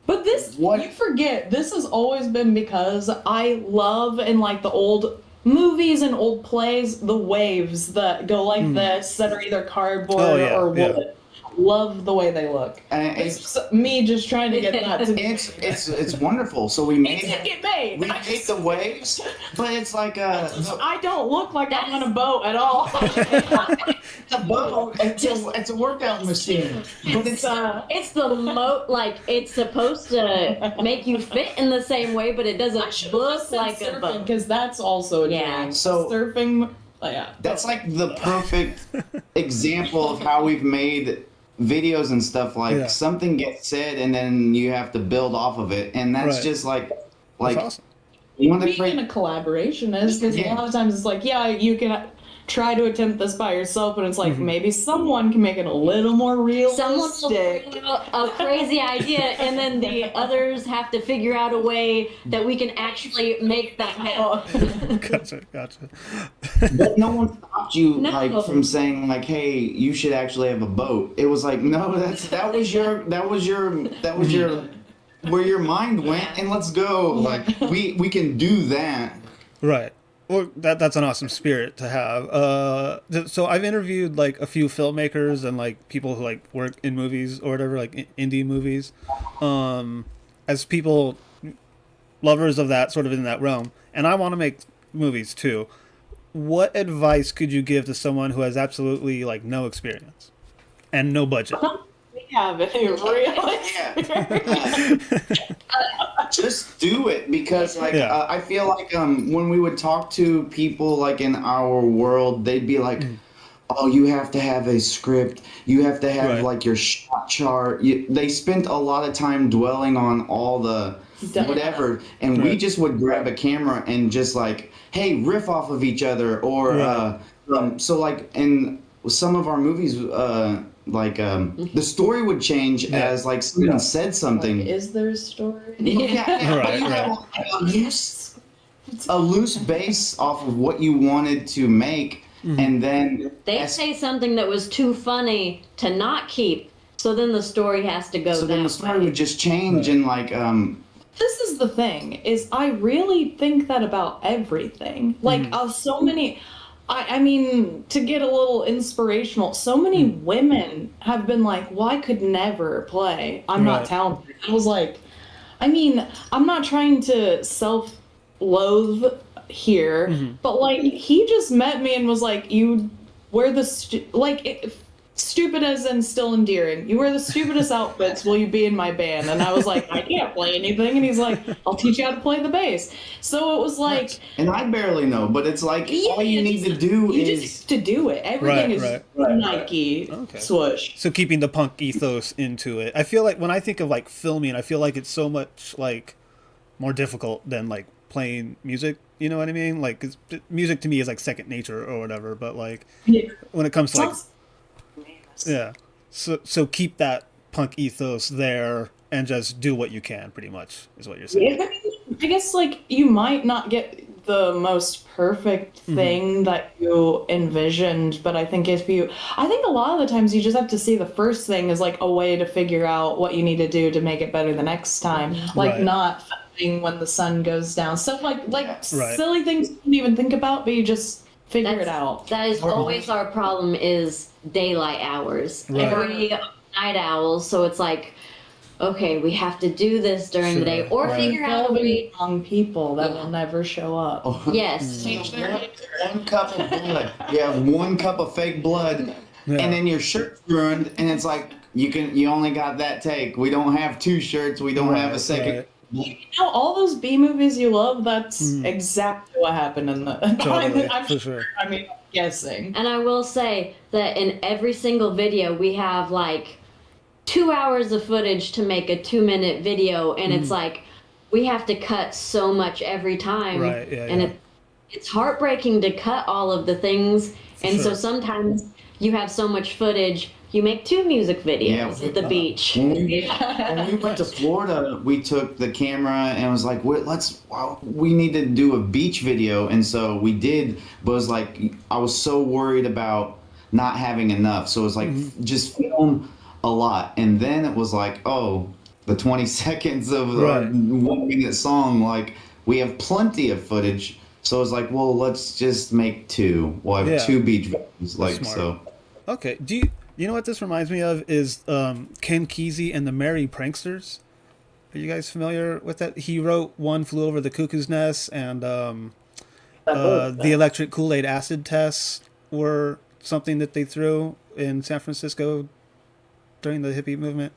but this, What? you forget, this has always been because I love in like the old movies and old plays, the waves that go like this, that are either cardboard Oh, yeah, or wood. yeah. Love the way they look. and It's me just trying to get that to be. it's wonderful. So we It made did get made. we made the waves, but it's like I don't look like I'm on a boat at all. a boat. It's a workout machine, but it's It's like it's supposed to make you fit in the same way, but it doesn't look like a boat. because that's also a Yeah. dream. So- surfing. Yeah, That's like the perfect example of how we've made videos and stuff. Like Yeah. something gets said and then you have to build off of it, and that's Right. just like That's awesome. one of the being a collaboration is because a lot of times it's like, yeah, you can try to attempt this by yourself, but it's like maybe someone can make it a little more Someone will realistic. bring out a crazy idea, and then the others have to figure out a way that we can actually make that happen. Gotcha. But no one stopped you No. like from saying like, "Hey, you should actually have a boat." It was like, no, that was your where your mind went, and let's go. Like we can do that. Right. Well, that's an awesome spirit to have. So I've interviewed like a few filmmakers and like people who like work in movies or whatever, like indie movies, as people lovers of that sort of in that realm. And I want to make movies too. What advice could you give to someone who has absolutely like no experience and no budget? We have any real Just do it, because like Yeah. I feel like when we would talk to people like in our world, they'd be like, "Oh, you have to have a script. You have to have Right. like your shot chart." They spent a lot of time dwelling on all the whatever, and we Right. just would grab a camera and just like, "Hey, riff off of each other," or Right. so like in some of our movies, the story would change as like someone said something. Is there a story? Yeah, Right, you have right. a loose base off of what you wanted to make, and then They say something that was too funny to not keep, so then the story has to go so that then the story way. would just change and like This is the thing, is I really think that about everything. Like, so many, I mean, to get a little inspirational, so many women have been like, well, I could never play. I'm not talented. I was like, I mean, I'm not trying to self-loathe here, but like, he just met me and was like, you wear the, stupid as in still endearing. You wear the stupidest outfits. Will you be in my band? And I was like, I can't play anything. And he's like, I'll teach you how to play the bass. So it was like, and I barely know, but it's like all you need to do is just to do it. Everything is Nike swoosh. So keeping the punk ethos into it. I feel like when I think of like filming, I feel like it's so much like more difficult than like playing music. You know what I mean? Like 'cause music to me is like second nature or whatever. But like when it comes to like so keep that punk ethos there and just do what you can. Pretty much is what you're saying. Yeah, I guess like you might not get the most perfect thing that you envisioned, but I think I think a lot of the times you just have to see the first thing as like a way to figure out what you need to do to make it better the next time. Like not filming when the sun goes down, stuff like silly things you didn't even think about, but you just figure it out. That is always our problem, is daylight hours. Every night owls, so it's like, okay, we have to do this during the day, or figure out a way. Young people that will never show up. Yes. one cup of blood. You have 1 cup of fake blood, and then your shirt's ruined, and it's like you only got that take. We don't have 2 shirts. We don't have a second. You know, all those B movies you love, that's exactly what happened in the I'm sure. I mean, I'm guessing. And I will say that in every single video we have like 2 hours of footage to make a 2-minute video, and it's like we have to cut so much every time, and it's heartbreaking to cut all of the things, and so sometimes you have so much footage. You make 2 music videos at the beach. When we went to Florida, we took the camera and was like, we need to do a beach video. And so we did, but it was like, I was so worried about not having enough. So it was like, just film a lot. And then it was like, oh, the 20 seconds of the 1-minute song, like we have plenty of footage. So it's like, well, let's just make 2. We'll have 2 beach videos. Like, so. Okay. You know what this reminds me of is Ken Kesey and the Merry Pranksters. Are you guys familiar with that? He wrote One Flew Over the Cuckoo's Nest, and the electric Kool-Aid acid tests were something that they threw in San Francisco during the hippie movement.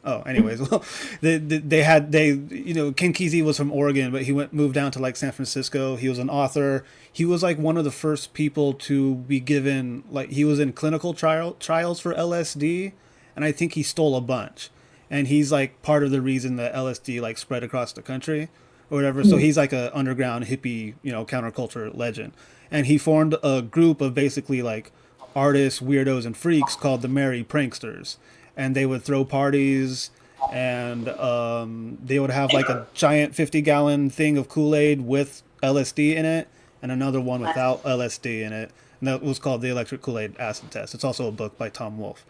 Oh, anyways, well, they Ken Kesey was from Oregon, but he moved down to like San Francisco. He was an author. He was like one of the first people to be given, like, he was in clinical trials for LSD, and I think he stole a bunch. And he's like part of the reason that LSD like spread across the country or whatever. So he's like a underground hippie, counterculture legend. And he formed a group of basically like artists, weirdos, and freaks called the Merry Pranksters. And they would throw parties, and they would have like a giant 50-gallon thing of Kool-Aid with LSD in it, and another one without LSD in it. And that was called the Electric Kool-Aid Acid Test. It's also a book by Tom Wolfe.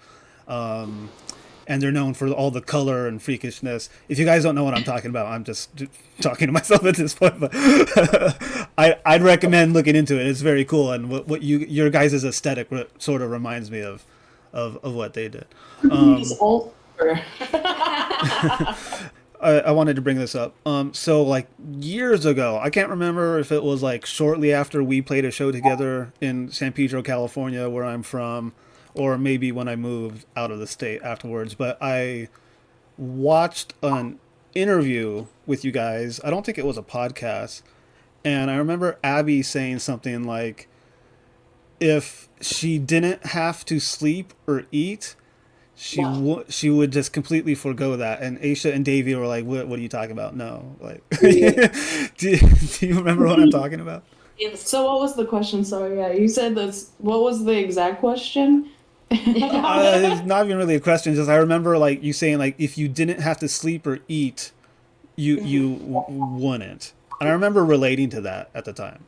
And they're known for all the color and freakishness. If you guys don't know what I'm talking about, I'm just talking to myself at this point. But I'd recommend looking into it. It's very cool, and what your guys' aesthetic sort of reminds me of what they did. I wanted to bring this up. So like years ago, I can't remember if it was like shortly after we played a show together in San Pedro, California, where I'm from, or maybe when I moved out of the state afterwards. But I watched an interview with you guys. I don't think it was a podcast. And I remember Abby saying something like, if she didn't have to sleep or eat, she would just completely forego that. And Aisha and Davey were like, what are you talking about? No. Like, do you remember what I'm talking about? So what was the question? Sorry, you said this. What was the exact question? It's not even really a question. Just I remember like you saying like, if you didn't have to sleep or eat, you wouldn't. And I remember relating to that at the time.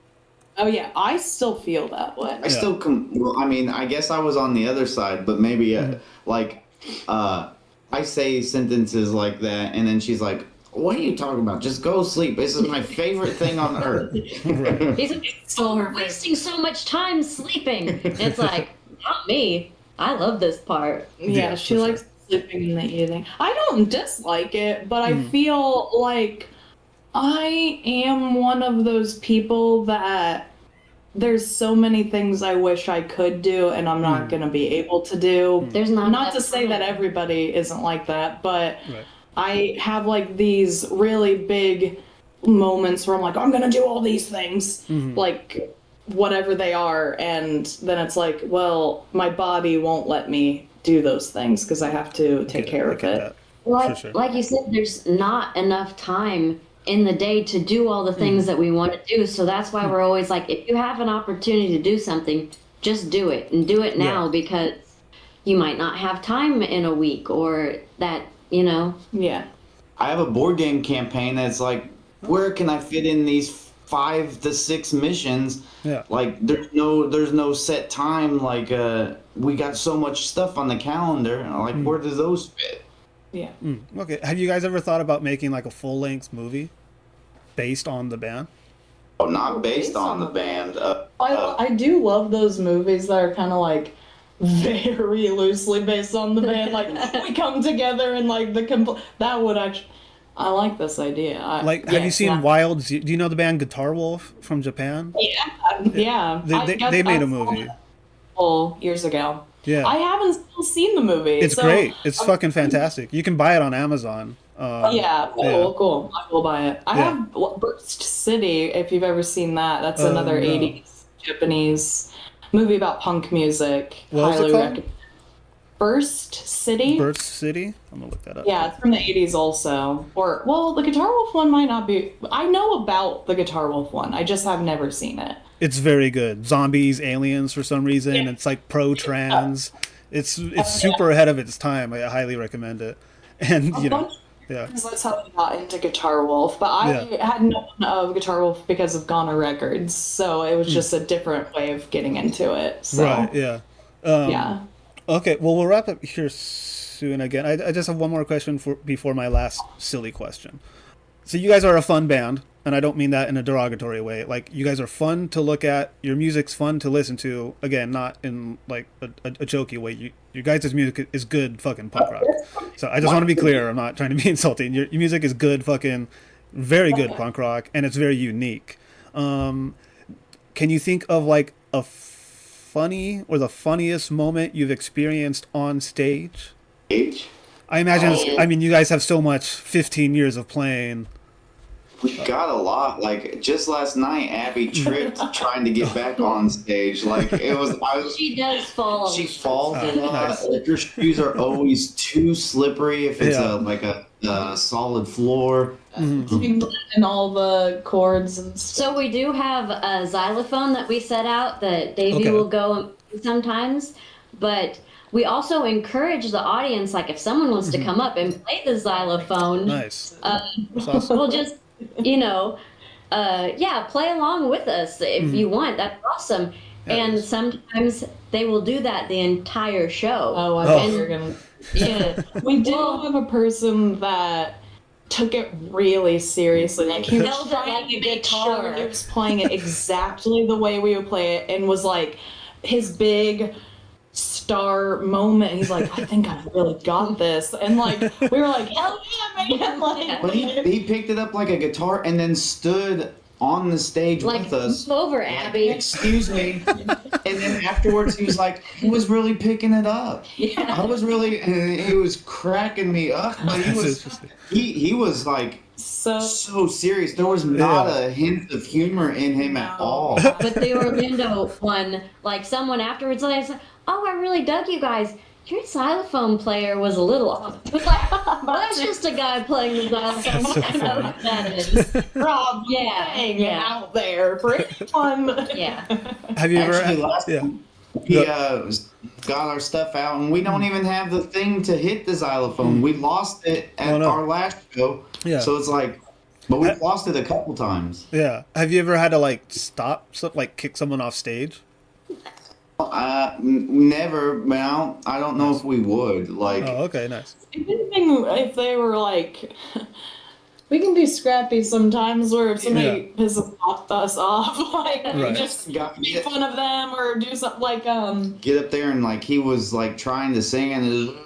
Oh yeah, I still feel that way. I still well, I mean, I guess I was on the other side, but maybe like I say sentences like that, and then she's like, "What are you talking about? Just go sleep. This is my favorite thing on earth." He's like, "Oh, we're wasting so much time sleeping." It's like, not me. I love this part. Yeah, she likes sleeping in the evening. I don't dislike it, but I feel like I am one of those people that there's so many things I wish I could do and I'm not going to be able to do. There's not to say that everybody isn't like that, but Right. I have like these really big moments where I'm like, I'm going to do all these things, like whatever they are. And then it's like, well, my body won't let me do those things because I have to take care of it. Like you said, there's not enough time in the day to do all the things that we want to do. So that's why we're always like, if you have an opportunity to do something, just do it and do it now because you might not have time in a week or that, you know. Yeah. I have a board game campaign that's like, where can I fit in these 5 to 6 missions? Yeah. Like there's no set time. Like we got so much stuff on the calendar. Like where do those fit? Yeah. Okay. Have you guys ever thought about making like a full-length movie based on the band? Oh, not based on the band. I do love those movies that are kind of like very loosely based on the band. Like we come together and like that would actually. I like this idea. Have you seen Wild Z? Do you know the band Guitar Wolf from Japan? Yeah. They made a movie Years ago. Yeah. I haven't still seen the movie. It's great. It's fucking fantastic. You can buy it on Amazon. Cool. I will buy it. I have Burst City, if you've ever seen that. That's another 80s Japanese movie about punk music. What was it called? Burst City? Burst City? I'm gonna look that up. Yeah, it's from the 80s also. The Guitar Wolf one might not be. I know about the Guitar Wolf one. I just have never seen it. It's very good. Zombies, aliens for some reason. Yeah. It's like pro-trans. It's super ahead of its time. I highly recommend it. And That's how I got into Guitar Wolf. But I had known of Guitar Wolf because of Ghana Records, so it was just a different way of getting into it. So. Right. Yeah. Okay. Well, we'll wrap up here soon. Again, I just have one more question before my last silly question. So you guys are a fun band. And I don't mean that in a derogatory way. Like, you guys are fun to look at. Your music's fun to listen to. Again, not in, like, a jokey way. Your guys' music is good fucking punk rock. So I just want to be clear. I'm not trying to be insulting. Your music is good fucking, very good punk rock. And it's very unique. Can you think of, like, a funny or the funniest moment you've experienced on stage? I imagine, you guys have so much 15 years of playing. We got a lot. Like just last night, Abby tripped trying to get back on stage. Like She does fall. She falls a lot. Nice. Her shoes are always too slippery if it's a solid floor. And all the chords and stuff. So we do have a xylophone that we set out that Davey will go sometimes, but we also encourage the audience, like if someone wants to come up and play the xylophone, nice. Awesome. We'll just, play along with us if you want. That's awesome. And sometimes they will do that the entire show. Oh, I thought you were gonna. Yeah, we did have a person that took it really seriously. Like he was trying to make sure he was playing it exactly the way we would play it, and was like his big star moment. He's like, I think I really got this, and like we were like, hell yeah, man! Like, but he picked it up like a guitar and then stood on the stage with us. Move over, Abby. Excuse me. And then afterwards, he was like, he was really picking it up. Yeah. I was really, he was cracking me up, but he was like so serious. There was not a hint of humor in him at all. But the Orlando one, like someone afterwards, like, oh, I really dug you guys. Your xylophone player was a little off. That's just a guy playing the xylophone. I know what that is. Rob, out there for fun. Yeah. Have you We got our stuff out, and we don't even have the thing to hit the xylophone. We lost it at our last show. Yeah. So it's like, But we've lost it a couple times. Yeah. Have you ever had to like stop, like kick someone off stage? Never, man. I don't know if we would. Like, Oh, okay, nice. If they were like, we can be scrappy sometimes, where if somebody pisses us off, like we just make fun of them or do something like get up there and like he was like trying to sing and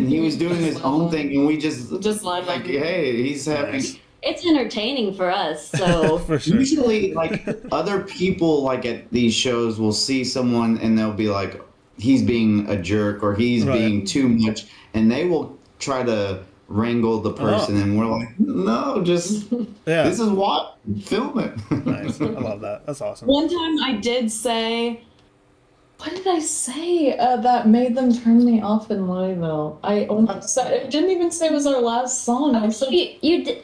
he was doing his own thing and we just like hey, he's having. It's entertaining for us, so For sure. Usually, like other people, like at these shows, will see someone and they'll be like, he's being a jerk or he's being too much, and they will try to wrangle the person, and we're like, no, just this is what film it. Nice. I love that. That's awesome. One time I did say, what did I say that made them turn me off in Louisville? I didn't even say it was our last song. I said, you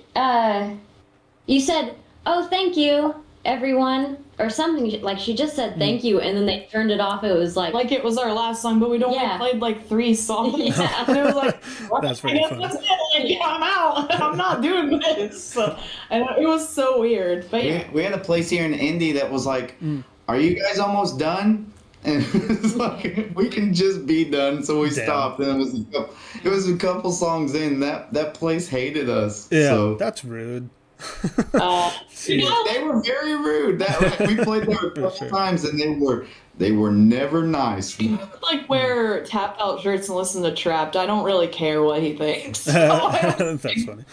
said, "Oh, thank you, everyone," or something. Like she just said "thank you," and then they turned it off. It was like it was our last song, but we'd only played like 3 songs. Yeah. And it was like, That's pretty funny. That's it. Like, I'm out. I'm not doing this. So, and it was so weird. But we had a place here in Indy that was like, are you guys almost done? And it was like, we can just be done, so we stopped. And it was a couple songs in. That place hated us. Yeah, so. that's rude. They were very rude. We played there a couple times, and they were never nice. Like wear tapped out shirts and listen to Trapped. I don't really care what he thinks. So That's funny.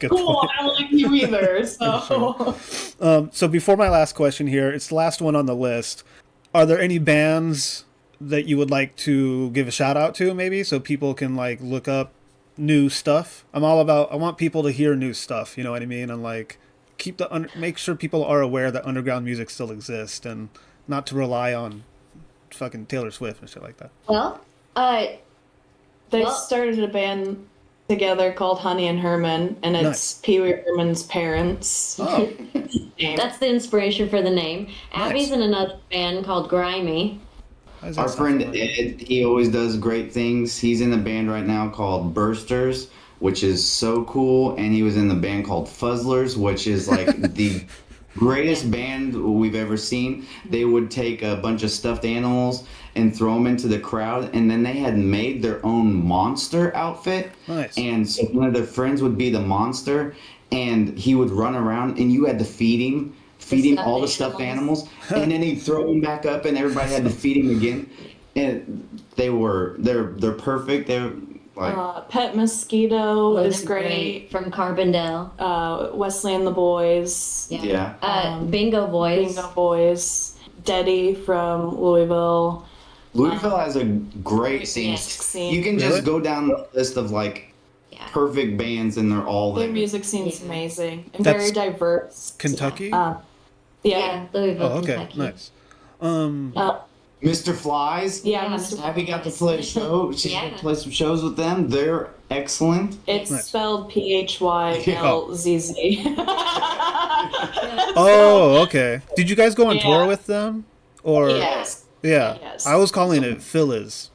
Good cool. point. I don't like you either. So. So before my last question here, it's the last one on the list. Are there any bands that you would like to give a shout out to, maybe, so people can like look up new stuff? I want people to hear new stuff. You know what I mean? And like make sure people are aware that underground music still exists, and not to rely on fucking Taylor Swift and shit like that. Well, they started a band together called Honey and Herman, and it's Pee Wee Herman's parents. Oh. That's the inspiration for the name. Abby's in another band called Grimy. Our friend Ed, he always does great things. He's in a band right now called Bursters, which is so cool, and he was in the band called Fuzzlers, which is like the greatest band we've ever seen. They would take a bunch of stuffed animals and throw them into the crowd, and then they had made their own monster outfit. Nice. And so one of their friends would be the monster, and he would run around, and you had to feed him all the stuffed animals, and then he'd throw them back up, and everybody had to feed him again. And they're perfect. They're like Pet Mosquito is great. From Carbondale. Wesley and the Boys. Yeah. Bingo Boys. Bingo Boys. Deddy from Louisville. Louisville has a great scene. You can just go down the list of like perfect bands, and they're all there. Their music scene's amazing and That's very diverse. Kentucky? Yeah, Louisville, Oh, okay, Kentucky. nice. Mr. Flies. Yeah, Mr. Abby got to play a show. She got to play some shows with them. They're excellent. It's Nice. spelled PHYLZZ. Oh, okay. Did you guys go on tour with them? Or Yes. Yeah. Yes. I was calling it Phyllis.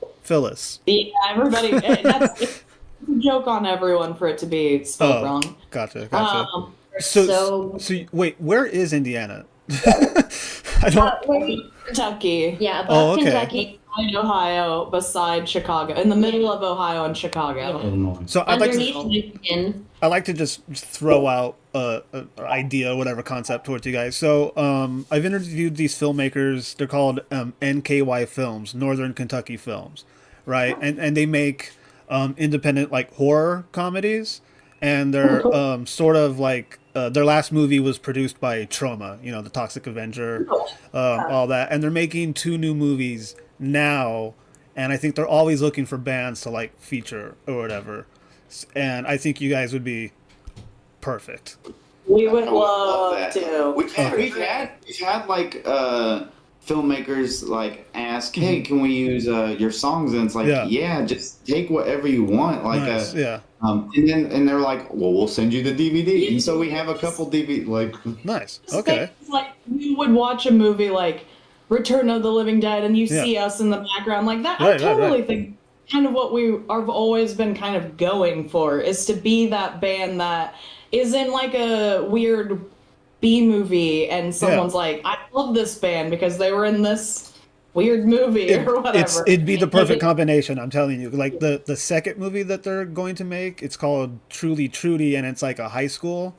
Yeah, everybody. That's it's a joke on everyone for it to be spelled wrong. Gotcha. So wait, where is Indiana? I don't. Kentucky. Yeah, above okay. Kentucky. Ohio, beside Chicago, in the middle of Ohio and Chicago. So I'd like Underneath to. Michigan. I like to just throw out an idea, whatever concept, towards you guys. So I've interviewed these filmmakers. They're called NKY Films, Northern Kentucky Films, right? And they make independent like horror comedies, and they're sort of like their last movie was produced by Trauma, the Toxic Avenger, all that, and they're making 2 new movies now, and I think they're always looking for bands to like feature or whatever. And I think you guys would be perfect. We would love to. We've had like filmmakers like ask, hey, can we use your songs? And it's like, yeah, just take whatever you want. Like, nice. and they're like, well, we'll send you the DVD. And so we have a couple DVD, like. Nice. Okay. It's like we would watch a movie like Return of the Living Dead, and you see us in the background like that. I totally think kind of what we have always been kind of going for is to be that band that is in like a weird B movie and someone's like, I love this band because they were in this weird movie or whatever. It'd be the perfect combination, I'm telling you. Like the second movie that they're going to make, it's called Truly Trudy, and it's like a high school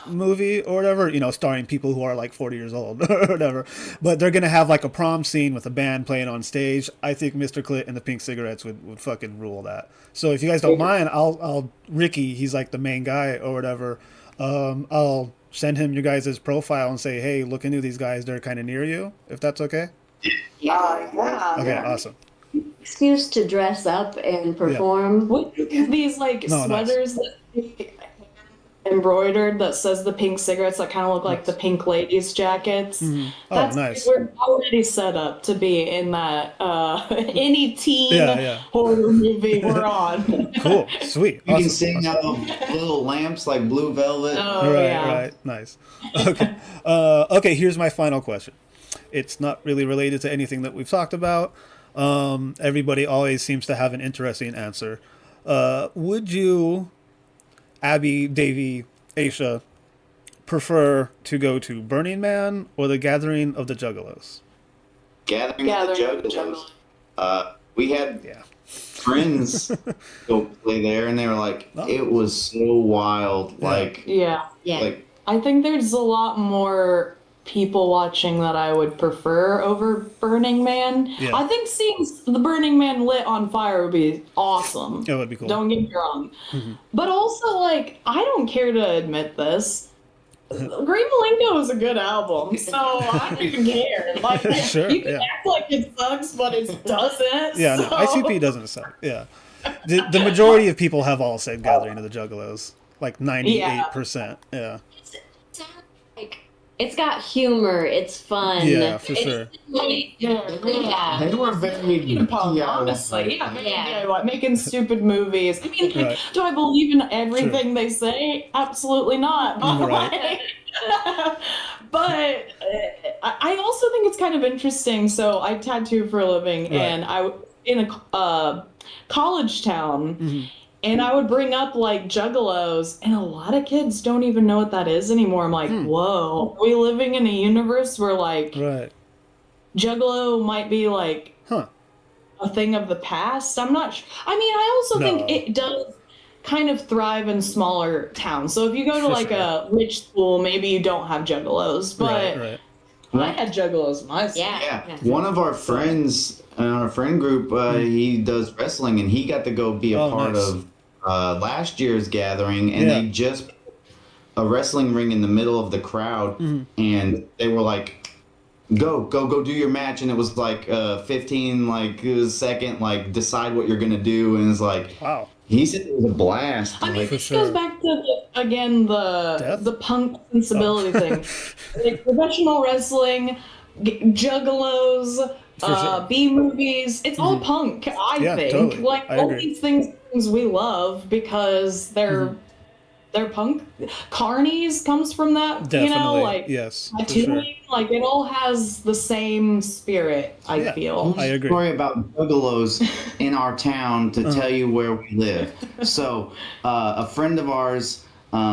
movie or whatever, you know, starring people who are like 40 years old or whatever. But they're gonna have like a prom scene with a band playing on stage. I think Mr. Clit and the Pink Cigarettes would fucking rule that. So if you guys don't mind, I'll Ricky, he's like the main guy or whatever. I'll send him your guys' profile and say, hey, look into these guys. They're kind of near you, if that's okay. Yeah. Okay, awesome. Excuse to dress up and perform. What these like sweaters that embroidered that says the Pink Cigarettes that kind of look like the Pink Ladies jackets. Oh, That's nice. We're already set up to be in that any teen horror movie we're on. Cool, sweet. You can sing little lamps like Blue Velvet. Oh, right, nice. Okay, okay. Here's my final question. It's not really related to anything that we've talked about. Everybody always seems to have an interesting answer. Would you, Abby, Davey, Aisha, prefer to go to Burning Man or the Gathering of the Juggalos? Gathering of the Juggalos. We had friends go play there, and they were like, it was so wild. Like, like, I think there's a lot more people watching that I would prefer over Burning Man. Yeah. I think seeing the Burning Man lit on fire would be awesome. It would be cool. Don't get me wrong. But also, like, I don't care to admit this. Green Malenko is a good album, so I don't even care. Like, Sure, you can act like it sucks, but it doesn't. Yeah, no, ICP doesn't suck. Yeah. The majority of people have all said Gathering of the Juggalos. Like 98%. Yeah. It's got humor. It's fun. Yeah, for sure. Yeah. They were very honestly. Yeah. Making stupid movies. I mean, do I believe in everything they say? Absolutely not. Right. But I also think it's kind of interesting. So I tattoo for a living, and I in a college town. And I would bring up like juggalos, and a lot of kids don't even know what that is anymore. I'm like, whoa, are we living in a universe where like juggalo might be like a thing of the past? I'm not sure. I mean, I also think it does kind of thrive in smaller towns. So if you go to like a rich school, maybe you don't have juggalos, but I had juggalos in my school. Yeah. One of our friends in our friend group, he does wrestling, and he got to go be a part of last year's gathering, and they just put a wrestling ring in the middle of the crowd, and they were like, go do your match, and it was like 15 second, like, decide what you're gonna do, and it's like, wow. He said it was a blast. I mean, this goes back to the punk sensibility thing. Like professional wrestling, juggalos, B movies. It's all punk, I think. Totally. Like all these things we love because they're punk. Carnies comes from that. Definitely. You know, like yes, tattooing, like it all has the same spirit. I feel. I agree. Story about juggalos in our town to tell you where we live. So, a friend of ours,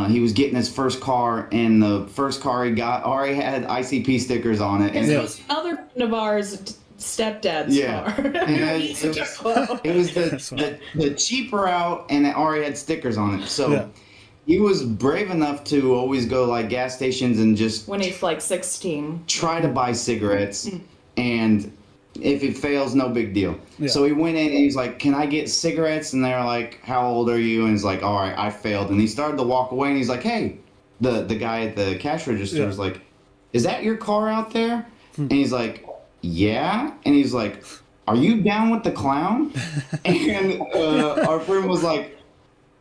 he was getting his first car, and the first car he got already had ICP stickers on it. And it was another friend of ours. Stepdad's car. It was the cheaper out, and it already had stickers on it. So he was brave enough to always go like gas stations and just when he's like 16 try to buy cigarettes, and if it fails, no big deal. So he went in and he's like, "Can I get cigarettes?" And they're like, "How old are you?" And he's like, "All right, I failed." And he started to walk away, and he's like, "Hey," the guy at the cash register was like, "Is that your car out there?" And he's like, "Yeah." And he's like, "Are you down with the clown?" And our friend was like,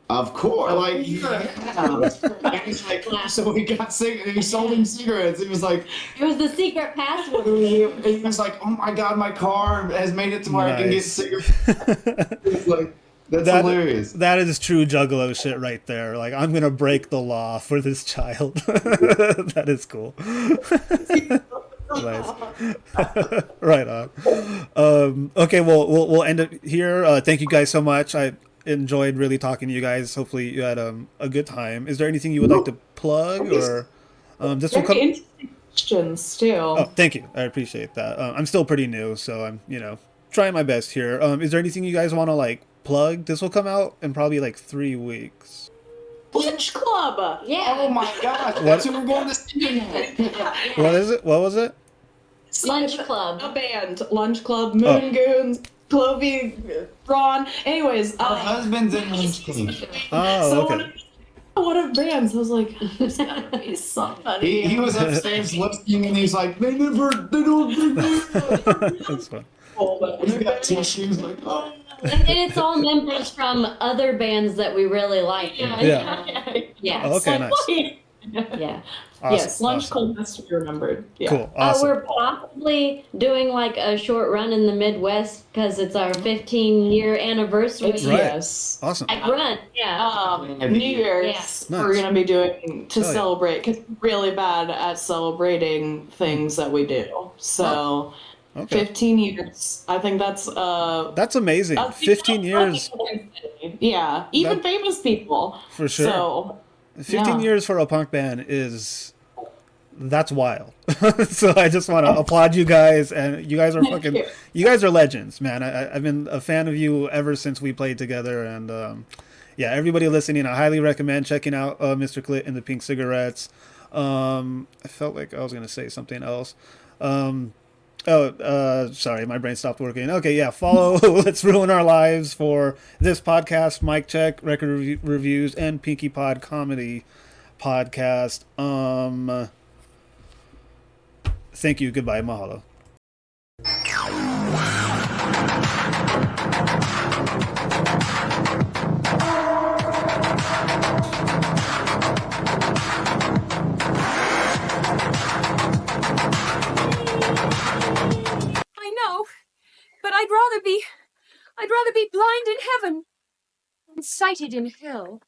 "Of course." Like, and he's like, so we got he sold him cigarettes. It was like, it was the secret password. He was like, "Oh my God, my car has made it to where I can get cigarettes." It's like, that's hilarious. That is true juggalo shit right there. Like, I'm gonna break the law for this child. That is cool. Nice. Right on. Okay, well, we'll end it here. Thank you guys so much. enjoyed really talking to you guys. Hopefully you had a good time. Is there anything you would like to plug, or this will Very come? interesting questions too. Oh, thank you. I appreciate that. I'm still pretty new, so I'm trying my best here. Is there anything you guys want to like plug? This will come out in probably like 3 weeks. Lunch Club. Yeah. Oh my gosh, that's who we're going to see. What is it? What was it? Lunch Club. A band. Lunch Club. Moon Goons. Clovey. Ron. Anyways. Our husband's in Lunch Club. Oh, So okay. one of bands. I was like, there's gotta be somebody. He was upstairs listening and he's like, they don't do that. That's fun. He's got tissues like, oh. And it's all members from other bands that we really like. Yeah. Yeah. Oh, okay, nice. Yeah. Awesome, Yes, Lunch awesome. Club has to be remembered. Yeah. Cool. Awesome. We're possibly doing like a short run in the Midwest because it's our 15-year anniversary. It's, Right. Yes. Awesome. Like run, yeah. New Year's Yes. Nice. we're gonna be doing to Hell yeah. celebrate because we're really bad at celebrating things that we do. So Okay. 15 years. I think that's That's amazing. that's 15 years Yeah, even That- famous people. for sure. So 15 yeah. years for a punk band that's wild. So I just want to applaud you guys, and you guys are fucking, you. you guys are legends, man. I've been a fan of you ever since we played together, and yeah, everybody listening, I highly recommend checking out Mr. Clit and the Pink Cigarettes. I felt like I was gonna say something else. Sorry, my brain stopped working. Okay, yeah, follow Let's Ruin Our Lives for this podcast, Mic Check, Record Reviews, and Pinky Pod Comedy Podcast. Thank you. Goodbye. Mahalo. I know, but I'd rather be blind in heaven than sighted in hell.